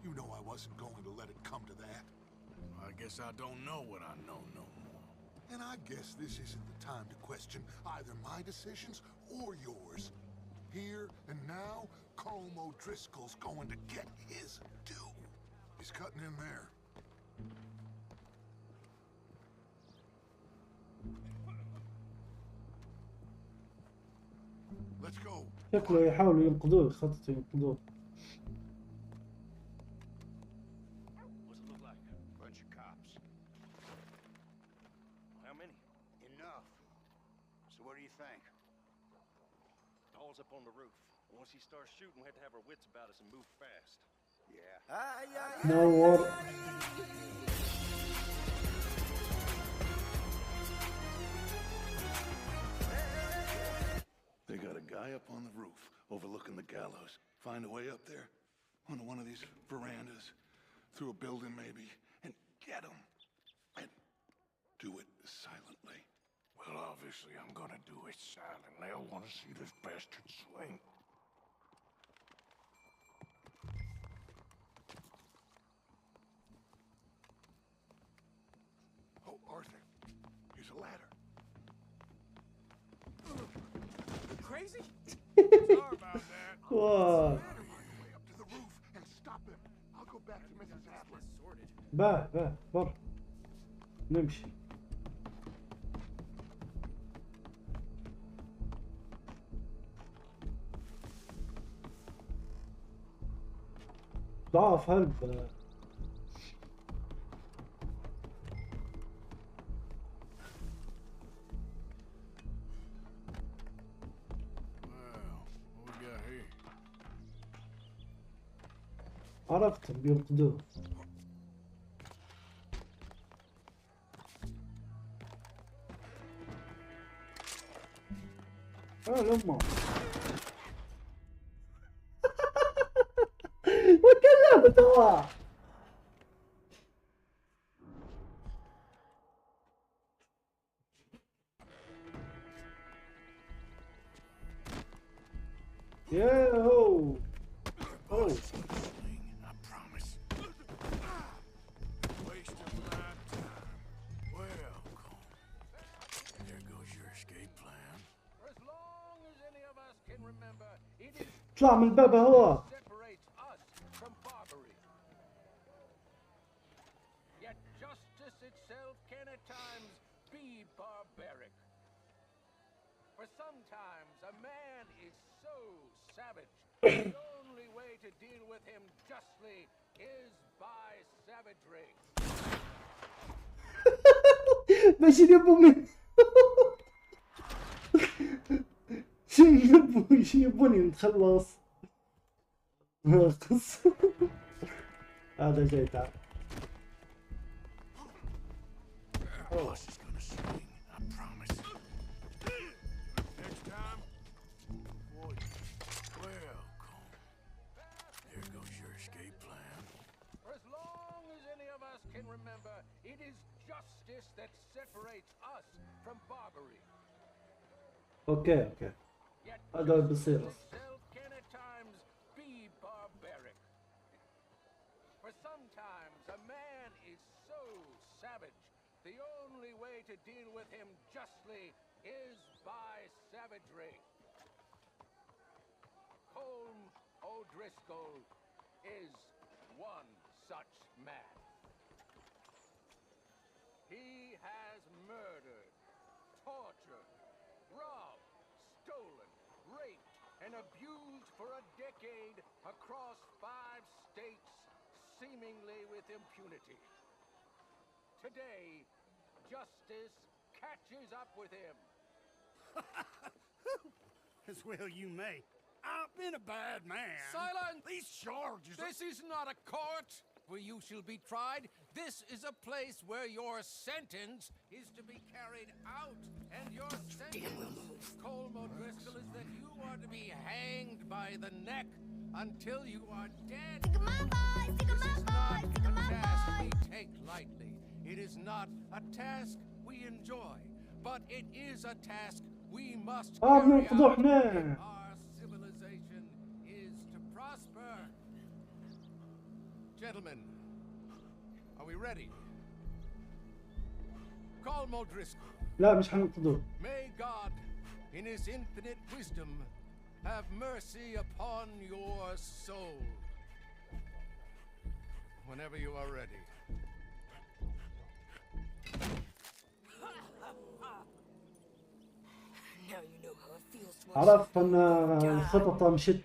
you know I wasn't going to let it come to that. I guess I don't know what I know no more. And I guess this isn't the time to question either my decisions or yours. Here and now, Combe O'Driscoll's going to get his due. He's cutting in there. Let's go. شكله يحاولوا ينقذوه يخططوا ينقذوه. What's it look like? Bunch of cops. How many? Enough. So what do you think? Paul's up on the roof. Once he starts shooting, we have to have our wits about us and move fast. Yeah. No war. They got a guy up on the roof overlooking the gallows. Find a way up there, onto one of these verandas, through a building maybe, and get him. And do it silently. Well, obviously I'm gonna do it silently. I want to see this bastard swing. Oh, Arthur, here's a ladder. Crazy? Sorry about that. Whoa. Way up to the roof and stop him. I'll go back to Mrs. Adler. باه بر نمشي. ضعف هلب. عرفت بينقذوه. لما وكلمه توا. ياهو. Oh. I promise. Waste of my time. Well, there goes your escape plan. For as long as any of us can remember, it is اطلع من الباب هو. separates us from Barbary. Yet The only way to deal with him justly is by savagery. ماشي يبوا من شو يبوني نتخلص قصة هذا شيء تعال. Boss is gonna swing, I promise. Next time, avoid me. Welcome. There goes your escape plan. For as long as any of us can remember, it is justice that separates us from Barbary. اوكي هذا بصير Itself can at times be barbaric. For sometimes a man is so savage, the only way to deal with him justly is by savagery. Colm O'Driscoll is one such man. He has murdered, tortured, robbed, stolen, raped, and abused for a decade across 5 states, seemingly with impunity. Today, justice catches up with him. As well you may. I've been a bad man. Silence! These charges... This is not a court where you shall be tried. This is a place where your sentence is to be carried out. And your sentence, Colm O'Driscoll, is that you are to be hanged by the neck until you are dead. This is not a task we take lightly. It is not a task we enjoy. But it is a task we must carry out. Our civilization is to prosper. Gentlemen, are we ready? Colm O'Driscoll. لا مش حنقضوه. May God, in His infinite wisdom, have mercy upon your soul. Whenever you are ready. Now you know how it feels to عرف ان الخطط مشت.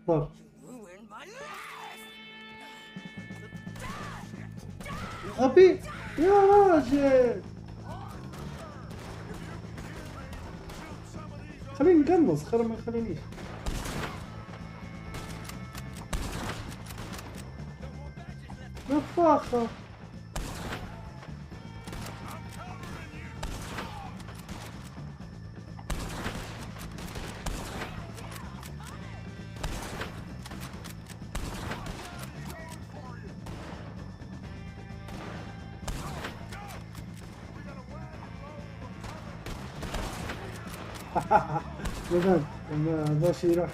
طب ruin my life. غبي يا راجل خليني نقنص خير ما يخلينيش. نفاخة زمان هذا شيء راح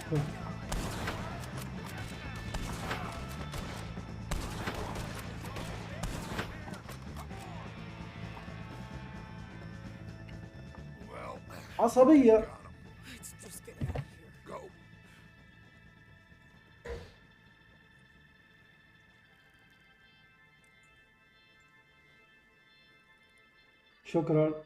عصبية. شكرا.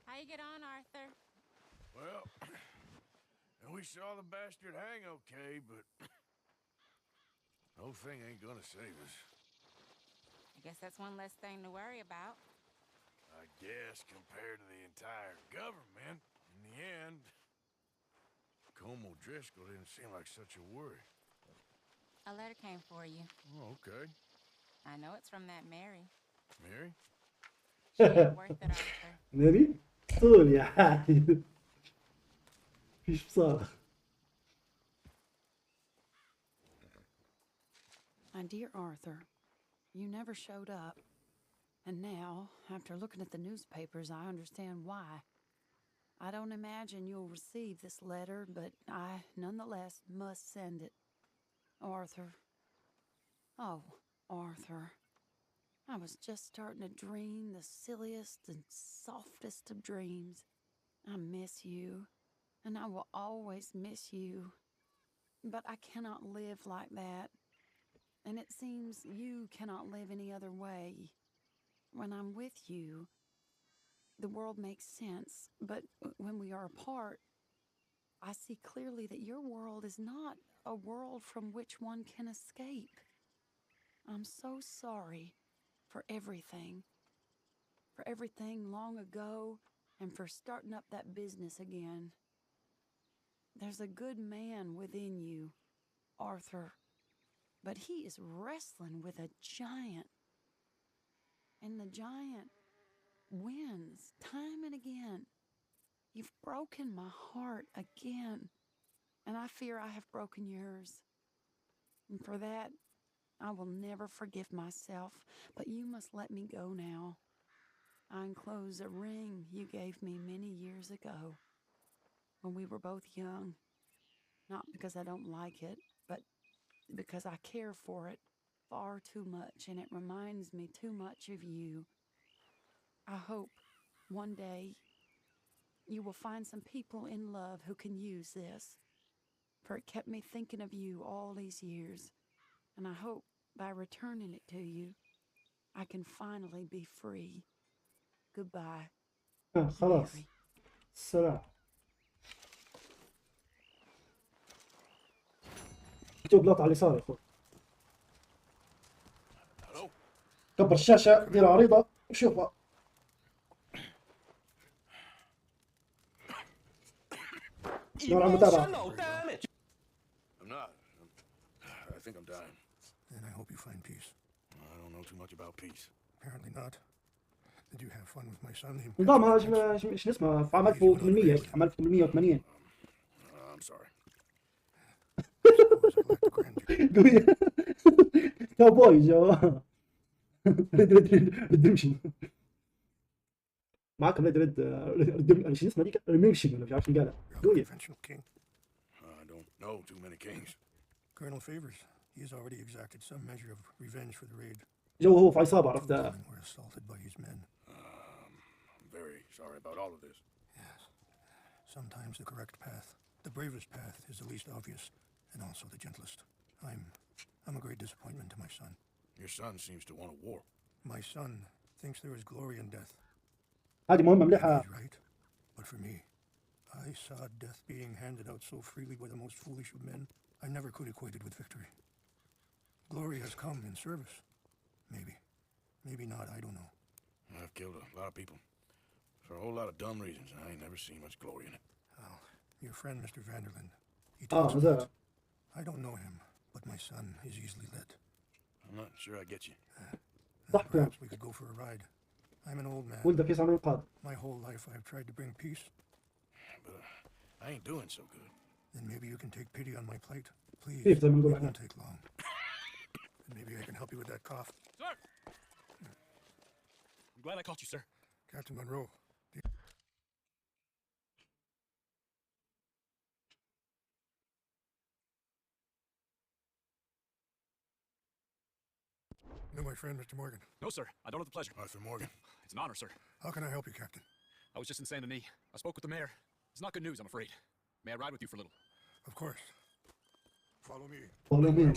How you get on, Arthur? Well, we saw the bastard hang okay, but the whole thing ain't gonna save us. I guess that's one less thing to worry about. I guess compared to the entire government, in the end, Colm O'Driscoll didn't seem like such a worry. A letter came for you. Oh, okay. I know it's from that Mary. Mary? She ain't worth it, Arthur. ماري طول يا حالي فيش بصالة. My dear Arthur, you never showed up. And now, after looking at the newspapers, I understand why. I don't imagine you'll receive this letter, but I nonetheless must send it. Arthur. Oh, Arthur. I was just starting to dream the silliest and softest of dreams. I miss you, and I will always miss you. But I cannot live like that. And it seems you cannot live any other way. When I'm with you, the world makes sense. But when we are apart, I see clearly that your world is not a world from which one can escape. I'm so sorry for everything. For everything long ago, and for starting up that business again. There's a good man within you, Arthur, but he is wrestling with a giant. And the giant wins time and again. You've broken my heart again, and I fear I have broken yours. And for that, I will never forgive myself, but you must let me go now. I enclose a ring you gave me many years ago, when we were both young. Not because I don't like it, but because I care for it far too much, and it reminds me too much of you. I hope one day you will find some people in love who can use this, for it kept me thinking of you all these years, and I hope by returning it to you, I can finally be free. Goodbye. خلاص Mary. السلام. مكتوب لقطة على اليسار يا اخوي. كبر الشاشة ديرها عريضة وشوفها. نوع المتابعة. I'm not. I think I'm dying. And I hope you find peace. I don't know too much about peace. Apparently not. Did you have fun with my son? نظامها ايش اسمه في عام 1800 عام 1880. I'm sorry. قوية. كاوبوي جو. ريدمشن. معاكم ريد شو اسمه ذيك ريدمشن ولا مش عارف شو قالها. قوية. I don't know too many kings. Colonel Favors, he has already exacted some measure of revenge for the raid. جو هو في عصابة عرفتها. Were assaulted by his men. I'm very sorry about all of this. Yes. Sometimes the correct path, the bravest path, is the least obvious, and also the gentlest. I'm a great disappointment to my son. Your son seems to want a war. My son thinks there is glory in death. هذه مهمة مليحة. He's right. But for me, I saw death being handed out so freely by the most foolish of men. I never could equate it with victory. Glory has come in service. Maybe. Maybe not, I don't know. I've killed a lot of people. For a whole lot of dumb reasons, and I ain't never seen much glory in it. Oh, your friend, Mr. Vanderland. He talks about... I don't know him, but my son is easily led. I'm not sure I get you. Perhaps we could go for a ride. I'm an old man. My whole life I've tried to bring peace. But I ain't doing so good. Then maybe you can take pity on my plight. Please, it won't take long. And maybe I can help you with that cough. Sir! I'm glad I caught you, sir. Captain Monroe. You know my friend, Mr. Morgan? No, sir. I don't have the pleasure. Arthur Morgan. It's an honor, sir. How can I help you, Captain? I was just in Saint Denis. I spoke with the mayor. It's not good news, I'm afraid. May I ride with you for a little? Of course. Follow me. Follow me.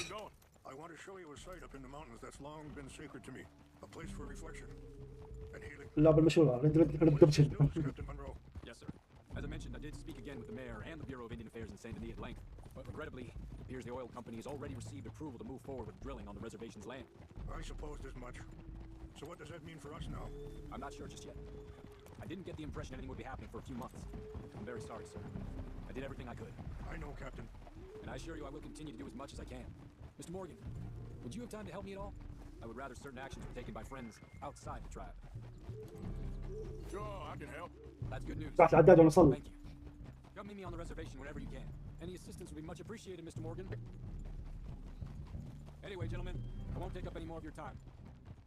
I want to show you a site up in the mountains that's long been sacred to me. A place for reflection and healing. اللعبة المشهورة ريدمشن. Captain Monroe. Yes, sir. As I mentioned, I did speak again with the mayor and the Bureau of Indian Affairs in Saint Denis at length. But regrettably, it appears the oil company has already received approval to move forward with drilling on the reservation's land. I supposed as much. So what does that mean for us now? I'm not sure just yet. I didn't get the impression anything would be happening for a few months. I'm very sorry, sir. I did everything I could. I know, Captain. And I assure you I will continue to do as much as I can. Mr. Morgan, would you have time to help me at all? I would rather certain actions were taken by friends outside the tribe. Sure, I can help. That's good news. راح العداد وانا اصلي. Thank you. Come meet me on the reservation whenever you can. Any assistance would be much appreciated, Mr. Morgan. Anyway, gentlemen, I won't take up any more of your time.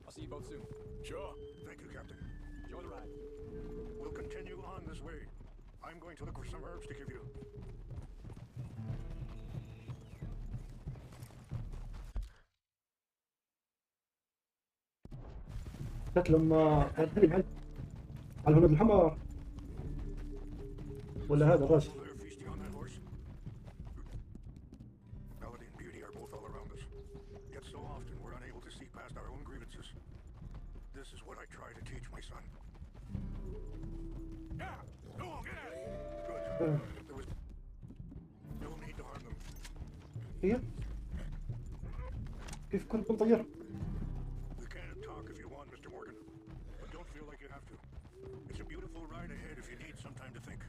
I'll see you both soon. Sure. Thank you, Captain. Enjoy the ride. We'll continue on this way. I'm going to look for some herbs to give you. شكلهم رايحين على الهنود الحمر ولا هذا الراشد. Melody and beauty are both all around us. Yet so often we're unable to see past our own grievances. This is what I try to teach my son. Yeah! Go on, get out of here! Good. There was no need to harm them. هي كيف كنت بنطير؟ We can talk if you want, Mr. Morgan, but don't feel like you have to. It's a beautiful ride ahead if you need some time to think.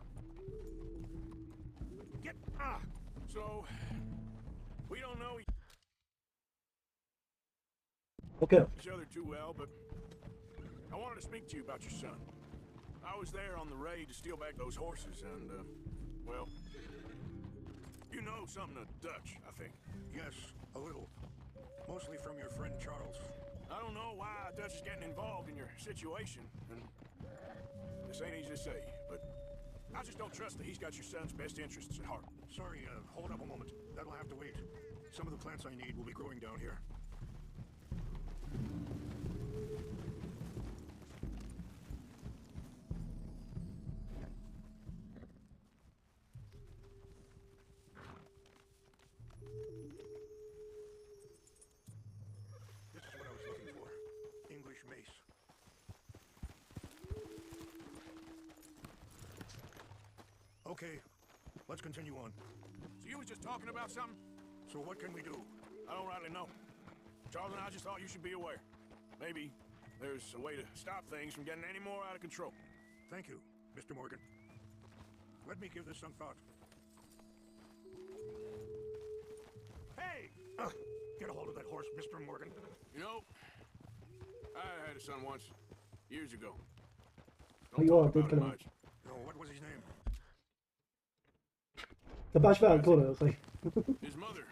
Get so we don't know Okay. each other too well, but I wanted to speak to you about your son. I was there on the raid to steal back those horses, and well, you know something of Dutch, I think. Yes, a little. Mostly from your friend Charles. I don't know why Dutch is getting involved in your situation, and this ain't easy to say, but I just don't trust that he's got your son's best interests at heart. Sorry, hold up a moment. That'll have to wait. Some of the plants I need will be growing down here. This is what I was looking for. English mace. Okay, let's continue on. So you was just talking about something? So what can we do? I don't rightly know. Charles and I just thought you should be aware. Maybe there's a way to stop things from getting any more out of control. Thank you, Mr. Morgan. Let me give this some thought. Hey! Get a hold of that horse, Mr. Morgan. You know, I had a son once, years ago. ايوه قلت كلام. No, what was his name? تبعش بقى الكورة يا اخي. His mother,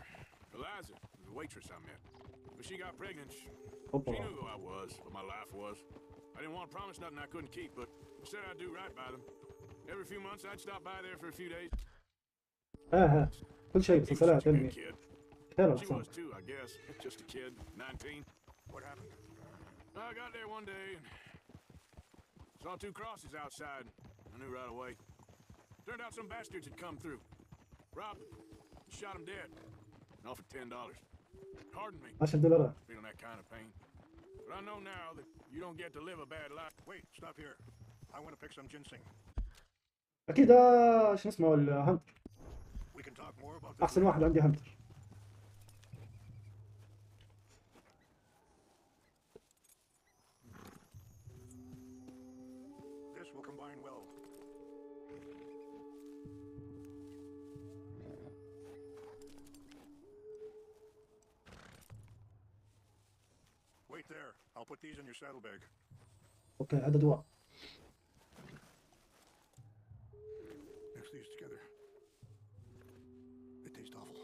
Eliza, was a waitress I met. When she got pregnant, she knew who I was, what my life was. I didn't want to promise nothing I couldn't keep, but I said I'd do right by them. Every few months I'd stop by there for a few days. كل شيء مسلسلات علمي. She was too, I guess. Just a kid, 19. What happened? I got there one day and saw two crosses outside. I knew right away. Turned out some bastards had come through. Robbed them. Shot him dead. And offered $10. Pardon me. $10. Feeling that kind of pain. But I know now that you don't get to live a bad life. Wait, stop here. I want to pick some ginseng. اكيد شو اسمه الهنتر. We can talk more about this. احسن واحد عندي هنتر. This will combine well. Wait there. I'll put these in your saddlebag. اوكي هذا دواء. Mix these together. It tastes awful,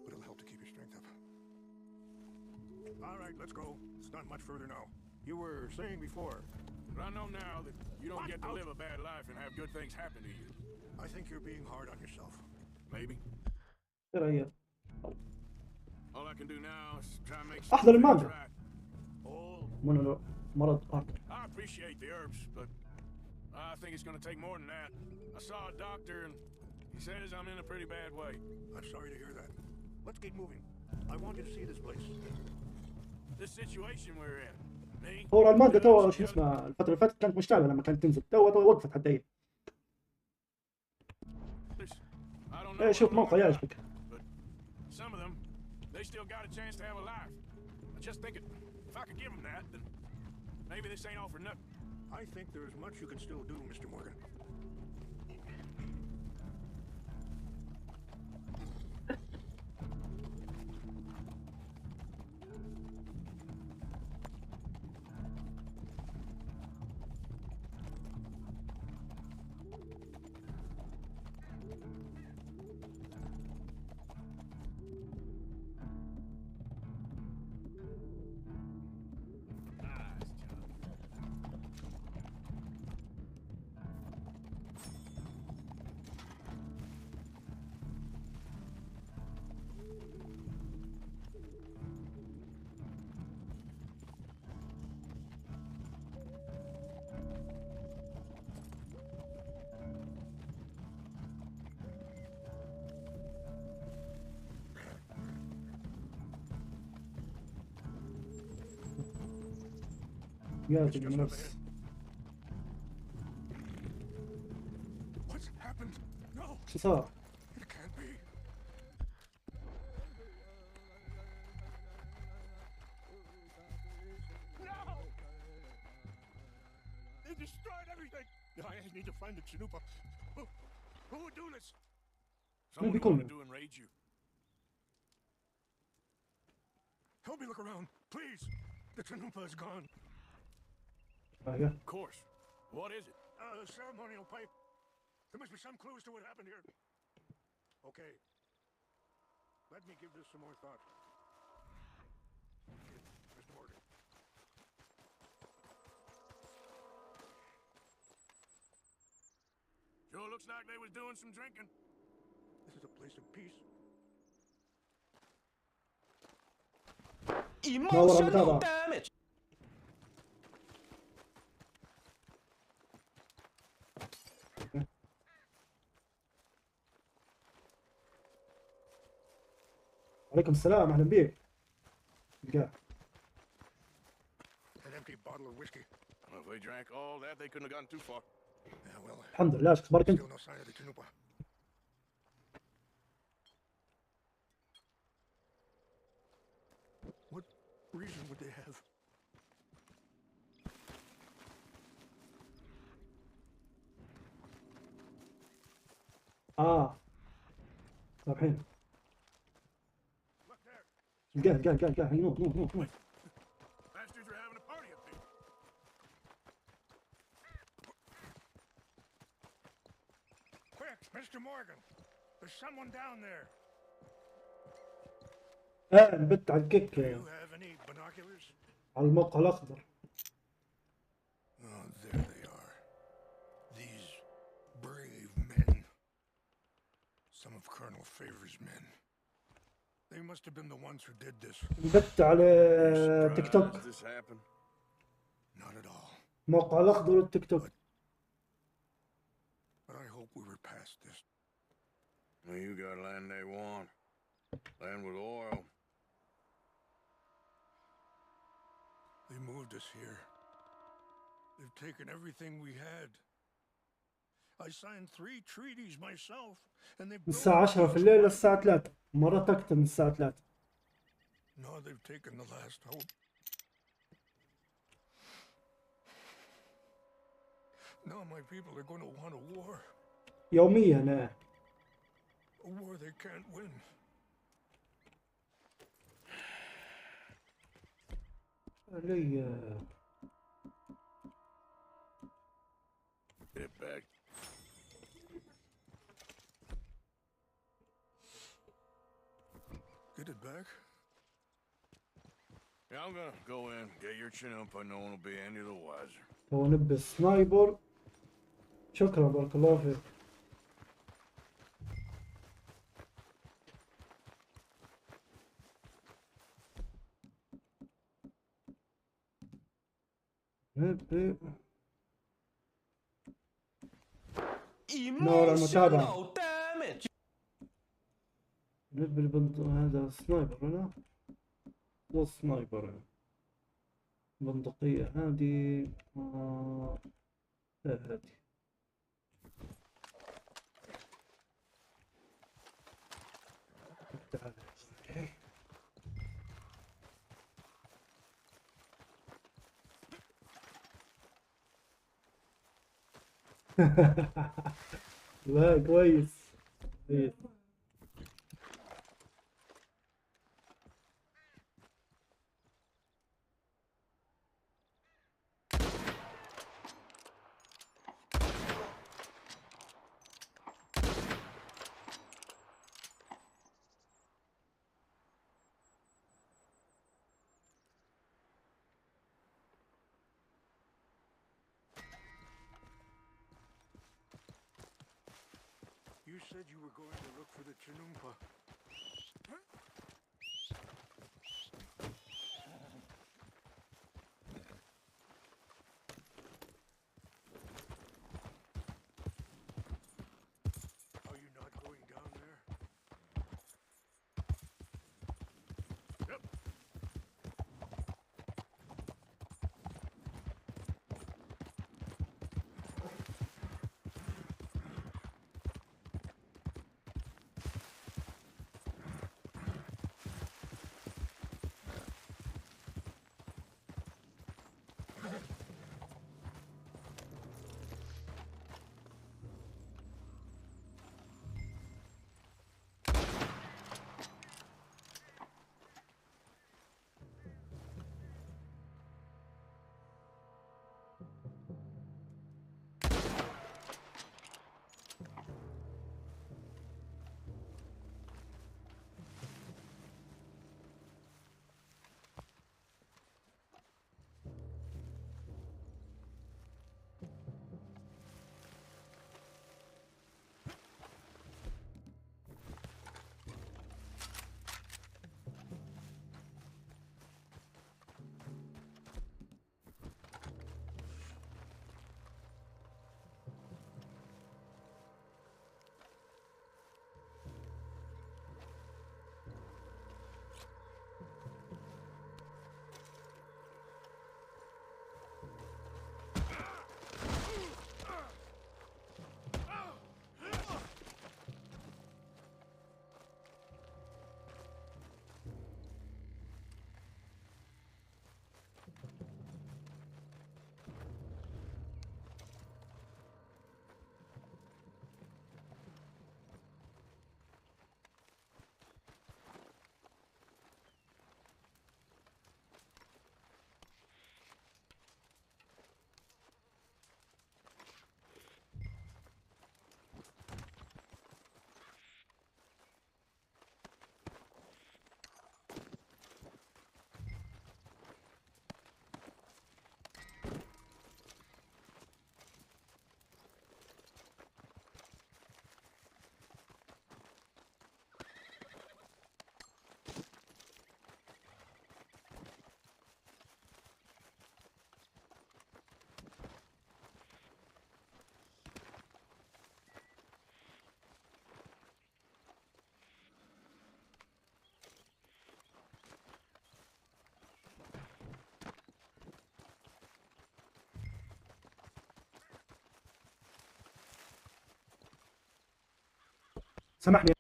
but it'll help to keep your strength up. All right, let's go. It's not much further now. You were saying before. But I know now that you don't get to live a bad life and have good things happen to you. I think you're being hard on yourself. Maybe. ايه رأيك؟ All I can do now is try and make احضر things المانجا. right. منو مرض ارثر. I appreciate the herbs, but I think it's going to take more than that. I saw a doctor and he says I'm in a pretty bad way. I'm sorry to hear that. Let's keep moving. I want you to see this place. This situation we're in. Me? هو المانجا تو شو اسمه الفترة اللي فاتت كانت مشتعلة لما كانت تنزل تو وقفت حتى هي. ايه شوف موقع يعجبك. Some of them, they still got a chance to have a life. I just think if I could give them that, then maybe this ain't all for nothing. I think there is much you can still do, Mr. Morgan. يا تجمس. What's happened? No. شو صار؟ It can't be. No! They destroyed everything. I need to find the Chanupa. Who would do this? Someone who wanted to enrage you. Help me look around, please. The Chanupa is gone. Yeah. Of course. What is it? A ceremonial pipe. There must be some clues to what happened here. Okay. Let me give this some more thought. Mr. Morgan. Sure looks like they was doing some drinking. This is a place of peace. Emotional damage. عليكم السلام، اهلا بيك. An empty bottle of whiskey. Well, if they drank all that, they couldn't have gotten too far. Yeah, well. الحمد لله. شو اخبارك انت؟ Still no sign of the Chanupa. What reason would they have? سامحين. قال نو. Bastards are having a party up there. Quick, Mr. Morgan. There's someone down there. البت على الكيك. Do you have any binoculars? على الموقع الأخضر. Oh, there they are. These brave men. Some of Colonel Favor's men. They must have been the ones who did this. البت على تيك توك. Did this happen? Not at all. الموقع الأخضر والتيك توك. But I hope we were past this. Well, you got land they want. Land with oil. They moved us here. They've taken everything we had. I signed 3 treaties myself, and they الساعة 10 في الليل للساعة 3. مرات أكثر من الساعة 3. Now they've taken the last hope. Now my people are going to want a war. يوميا. A war they can't win. Get back. Get it back? Yeah, I'm gonna go in, get your chin up, no one will be any the wiser. هو نبي السنايبر. شكرا، بارك الله فيك. نبي نور المتابعة. نبي هذا سنايبر. هنا هو السنايبر. بندقية هذه. هذه. لا كويس. You said you were going to look for the Chinumpa. Are you not going down there? Yep. سامحني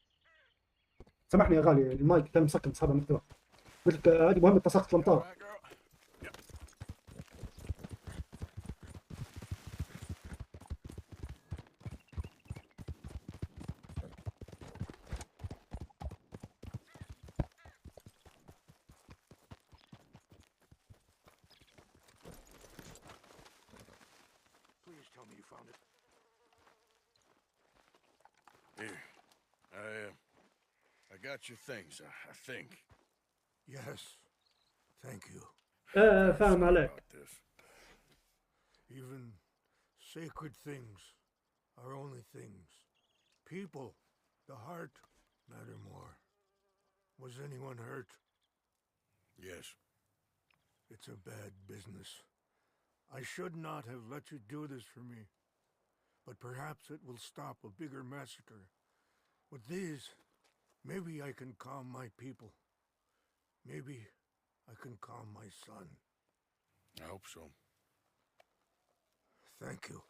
يا غالي، المايك كان مسكر بسبب المحتوى. قلت لك هذه مهمة تساقط الأمطار. Please tell me you found it. Here. I got your things, I think. Yes. Thank you. فاهم عليك. Even sacred things are only things. People, the heart, matter more. Was anyone hurt? Yes. It's a bad business. I should not have let you do this for me. But perhaps it will stop a bigger massacre. With these, maybe I can calm my people. Maybe I can calm my son. I hope so. Thank you.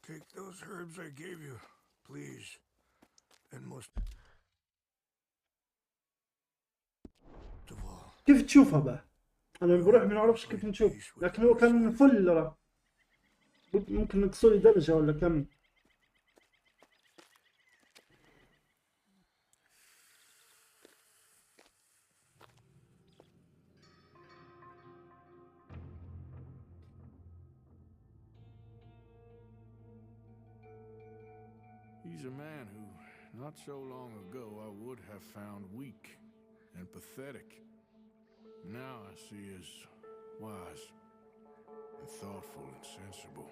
Take those herbs I gave you, please. And most of all. كيف تشوفها بقى؟ أنا بروح ما نعرفش كيف نشوف، لكن هو كان فل. ممكن نقصوا لي درجة ولا كم؟ He's a man who, not so long ago, I would have found weak and pathetic. Now I see as wise and thoughtful and sensible.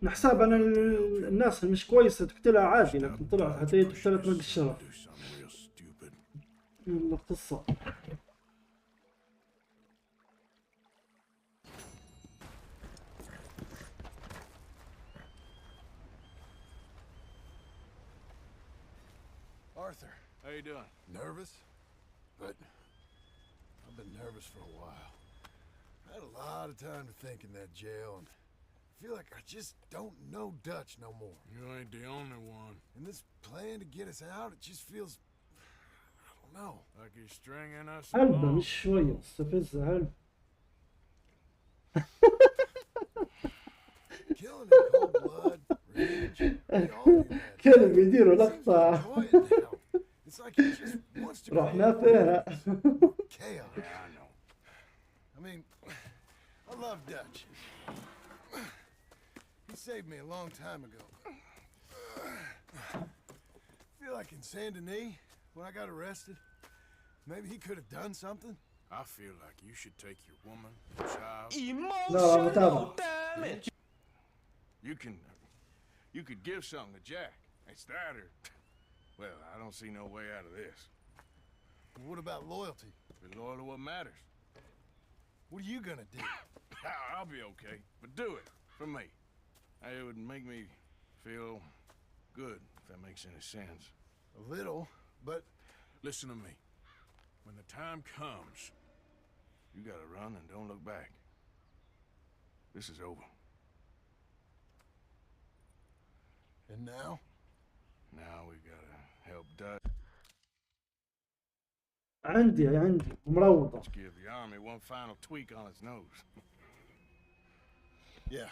نحسب أنا الناس مش كويسة تقتلها عادي، لكن طلعت حتى تقتلها تنقي الشرف. القصة. Arthur, how you doing? Nervous? But I've been nervous for a while. I had a lot of time to think in that jail, and I feel like I just don't know Dutch no more. You ain't the only one. And this plan to get us out, it just feels, I don't know, like he's stringing us هلبة along. مش شوية استفزة هلبة. Killing in cold blood, revenge, we all do that. كلب يديروا لقطة. It's like he just wants to رحنا فيها. chaos. Yeah, I know. I mean, I love Dutch. He saved me a long time ago. I feel like in Saint Denis, when I got arrested, maybe he could have done something. I feel like you should take your woman, child. Emotional damage. You could give something to Jack. It's that or, well, I don't see no way out of this. What about loyalty? Be loyal to what matters. What are you gonna do? I'll be okay, but do it for me. It would make me feel good, if that makes any sense. A little, but listen to me. When the time comes, you gotta run and don't look back. This is over. And now? Now we gotta help Dutch. عندي مروضة. Let's give the army one final tweak on its nose. Yeah,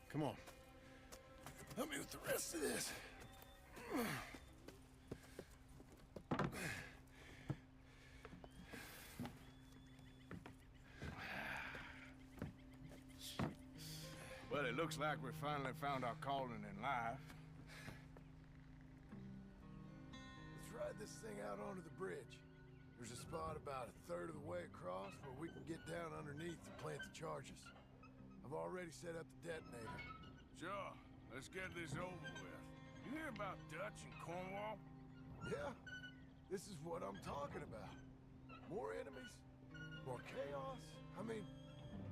come on. Help me with the rest of this. Well, it looks like we finally found our calling in life. Let's ride this thing out onto the bridge. There's a spot about a third of the way across where we can get down underneath and plant the charges. I've already set up the detonator. Sure. Let's get this over with. You hear about Dutch and Cornwall? Yeah. This is what I'm talking about. More enemies, more chaos. I mean,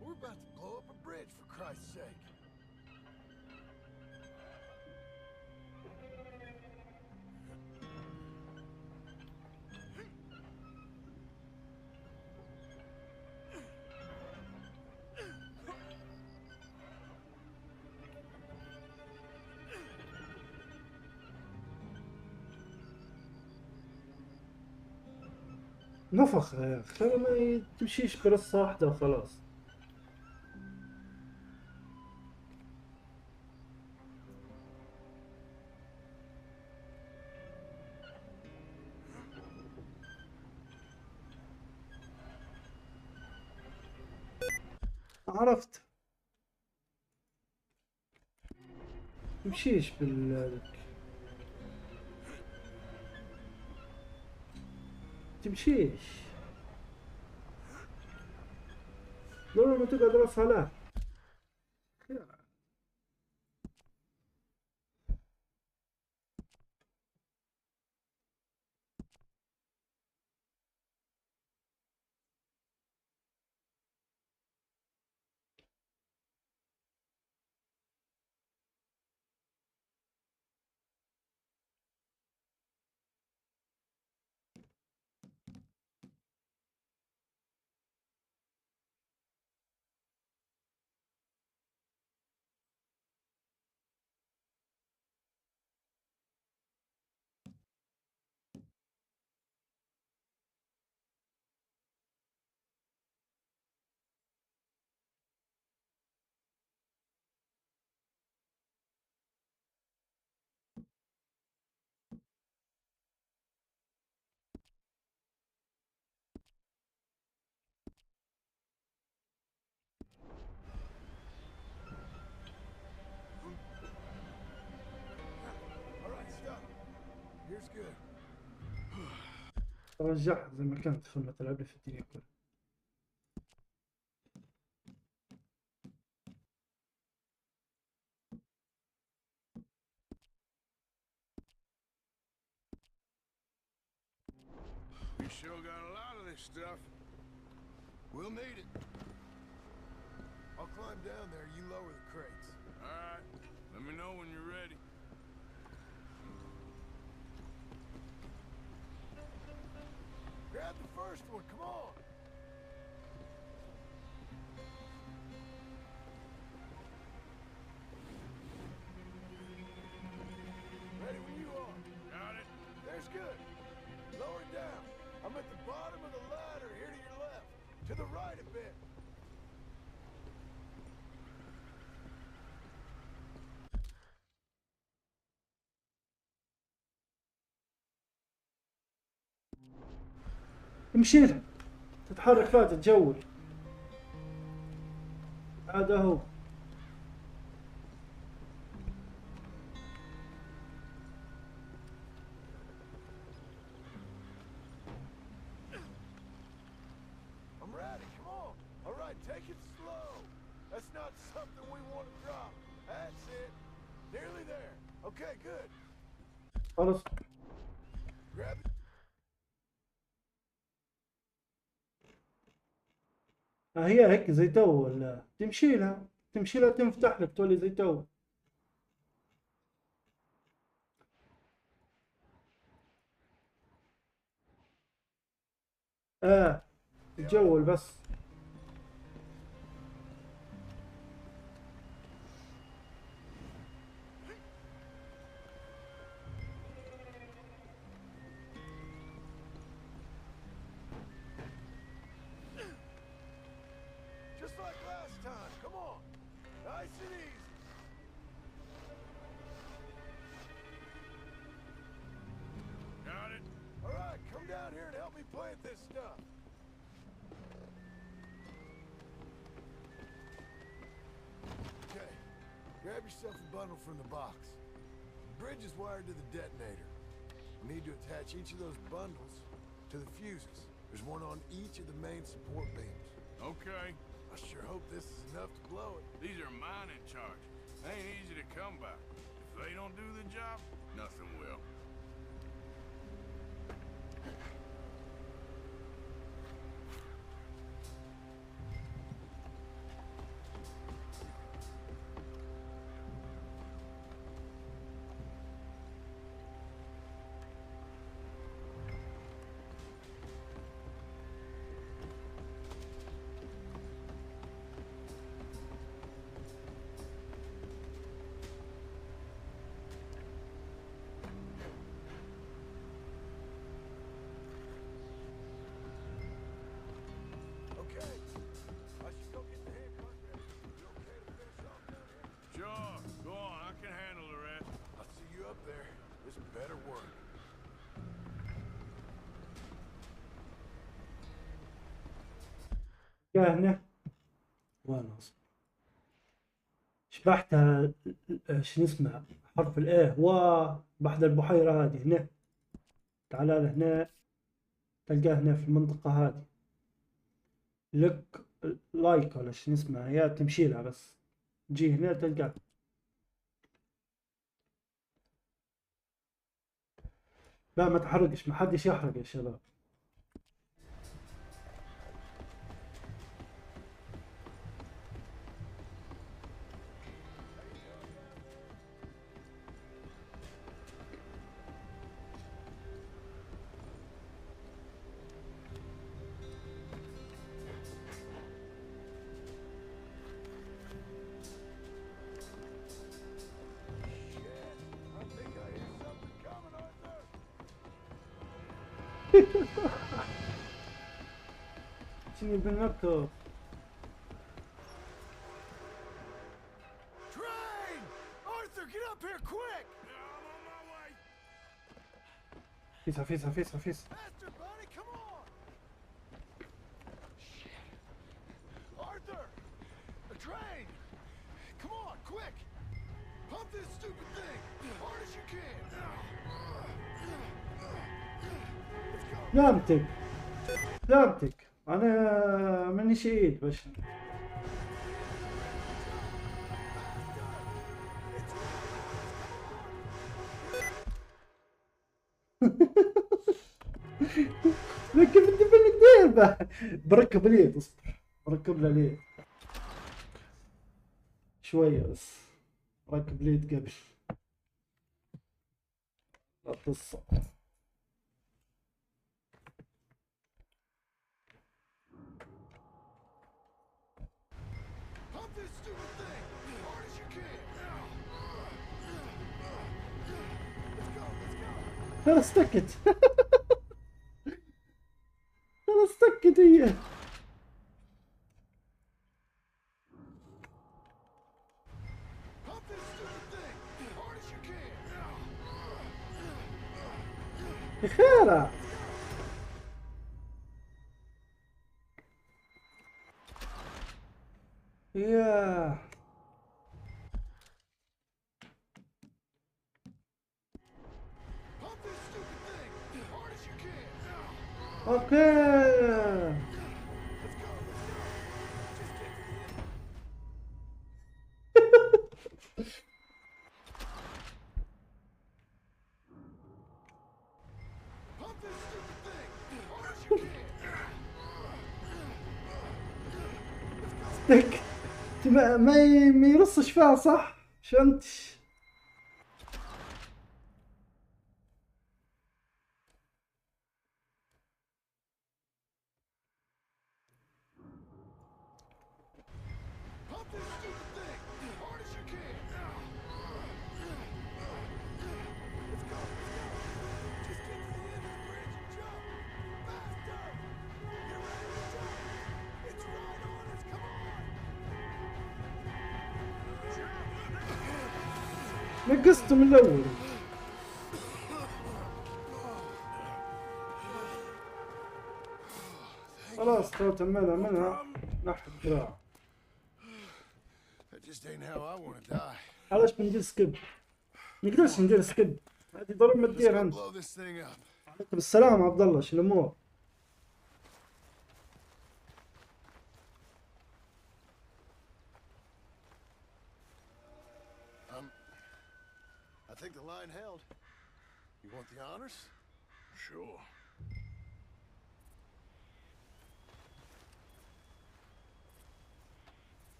we're about to blow up a bridge, for Christ's sake. نفخ يا أخي، ما تمشيش برصة واحدة وخلاص. عرفت، تمشيش تمشيش لو ما تقعد راسها لا. رجعها زي ما كانت في المتلعب في الدنيا كلها. We sure got a lot of this stuff. We'll need it. I'll climb down there, you lower the crates. All right. Let me know when you're ready. Grab the first one, come on! Ready when you are. Got it. There's good. Lower it down. I'm at the bottom of the ladder, here to your left. To the right a bit. امشي لها، تتحرك فيها تتجول. هذا هو. I'm ready, come on. All right, take it slow. That's not something we want to drop. That's it. Nearly there. Okay, good. خلاص. Grab it. هي هيك زي تو ولا تمشي لها تنفتح لك تولي زي تو. تتجول بس. Just like last time. Come on. Nice and easy. Got it. All right, come down here and help me plant this stuff. Okay. Grab yourself a bundle from the box. The bridge is wired to the detonator. You need to attach each of those bundles to the fuses. There's one on each of the main support beams. Okay. I sure hope this is enough to blow it. These are mining charges. They ain't easy to come by. If they don't do the job, nothing will. هنا وين اصبر شبحتها شنو اسمها حرف الايه بحد البحيرة هذه هنا تعال هنا تلقاه هنا في المنطقة هذه لك لايك ولا شنو اسمها هي تمشي لها بس تجي هنا تلقاه لا ما تحرقش ما حدش يحرق يا شباب شنو بالنكت Train! Arthur, get up here quick! I'm on my way. فيسها فيسها فيسها فيسها Faster, buddy, come on! Shit. Arthur! A train! Come on, quick! Pump this stupid thing! Hard as you can! فهمتك فهمتك انا ماني شهيد باش كيف انت بالدير بركب اليد اصبر بركب له اليد شويه بس ركب اليد قبل لا تصل Pump this stupid thing! Hard as you can! ترى استكت ترى استكت هي Pump this stupid thing! Hard as you can! خيره ياه Pump this stupid thing! Hard as you can! اوكي Pump this stupid thing! Hard as you can! استك ما يرصش فيها صح شنت Pump this stupid thing! Hard as you can! Let's go! Just get to the end of the bridge and jump! Faster! You're ready to jump! It's right on us! Come on! نقصته من الاول خلاص تو تمينا منها نحت الدراع That just ain't how I want to die. علاش بندير سكيب نقدرش ندير سكيب هذه ضرب ما Let's تدير go انت blow this thing up. عليكم السلام عبد الله شو الامور I think the line held. You want the honors? Sure.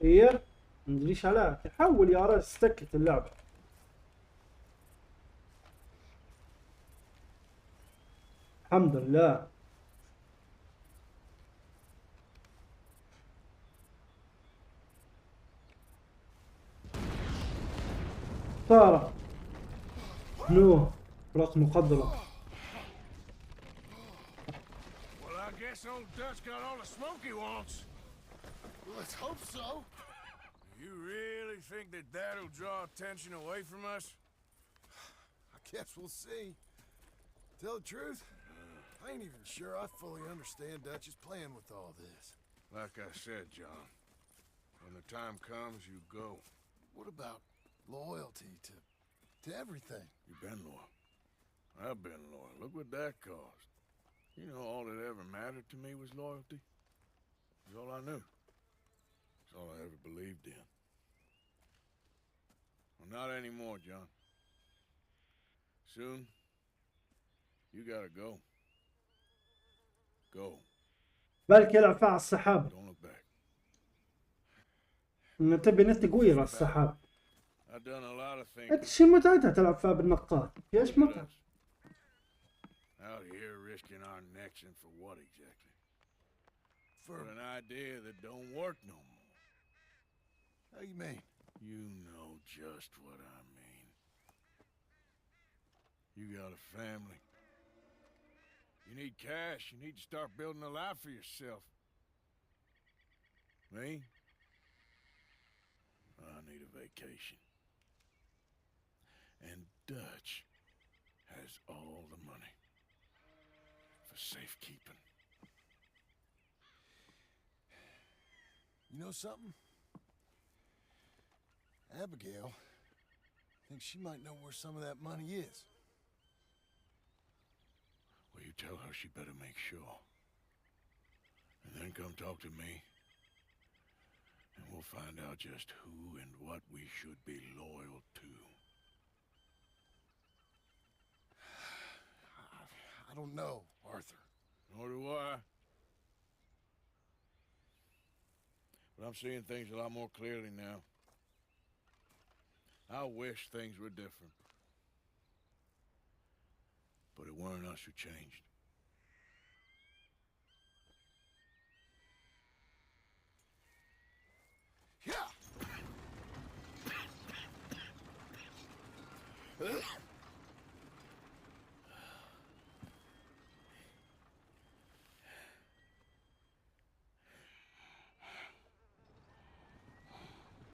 هي مدريش عليها تحول يا راس استكت اللعبة الحمد لله سارة نو رقم مقدرة Well, I guess old Dutch got all the smoke he wants. Let's hope so. You really think that that'll draw attention away from us? I guess we'll see. Tell the truth, I I ain't even sure I fully understand Dutch's plan with all this. Like I said, John, when the time comes, you go. What about loyalty to everything? You've been loyal. I've been loyal. Look what that cost. You know, all that ever mattered to me was loyalty. It was all I knew. It's all I ever believed in. Well, not anymore, John. Soon, you gotta go. Go. بالك يلعب فيها على السحاب. Don't look back. إن تبي نت قوية على السحاب. I've done a lot of things. أنت شو متعتها تلعب فيها بالنقاط؟ في إيش متعة؟ Out here risking our necks and for what exactly? For an idea that don't work no more. How you mean? You know just what I mean. You got a family. You need cash. You need to start building a life for yourself. Me? I need a vacation. And Dutch has all the money for safekeeping. You know something? Abigail thinks she might know where some of that money is. Well, you tell her she better make sure. And then come talk to me. And we'll find out just who and what we should be loyal to. I don't know, Arthur. Nor do I. But I'm seeing things a lot more clearly now. I wish things were different. But it weren't us who changed. Yeah!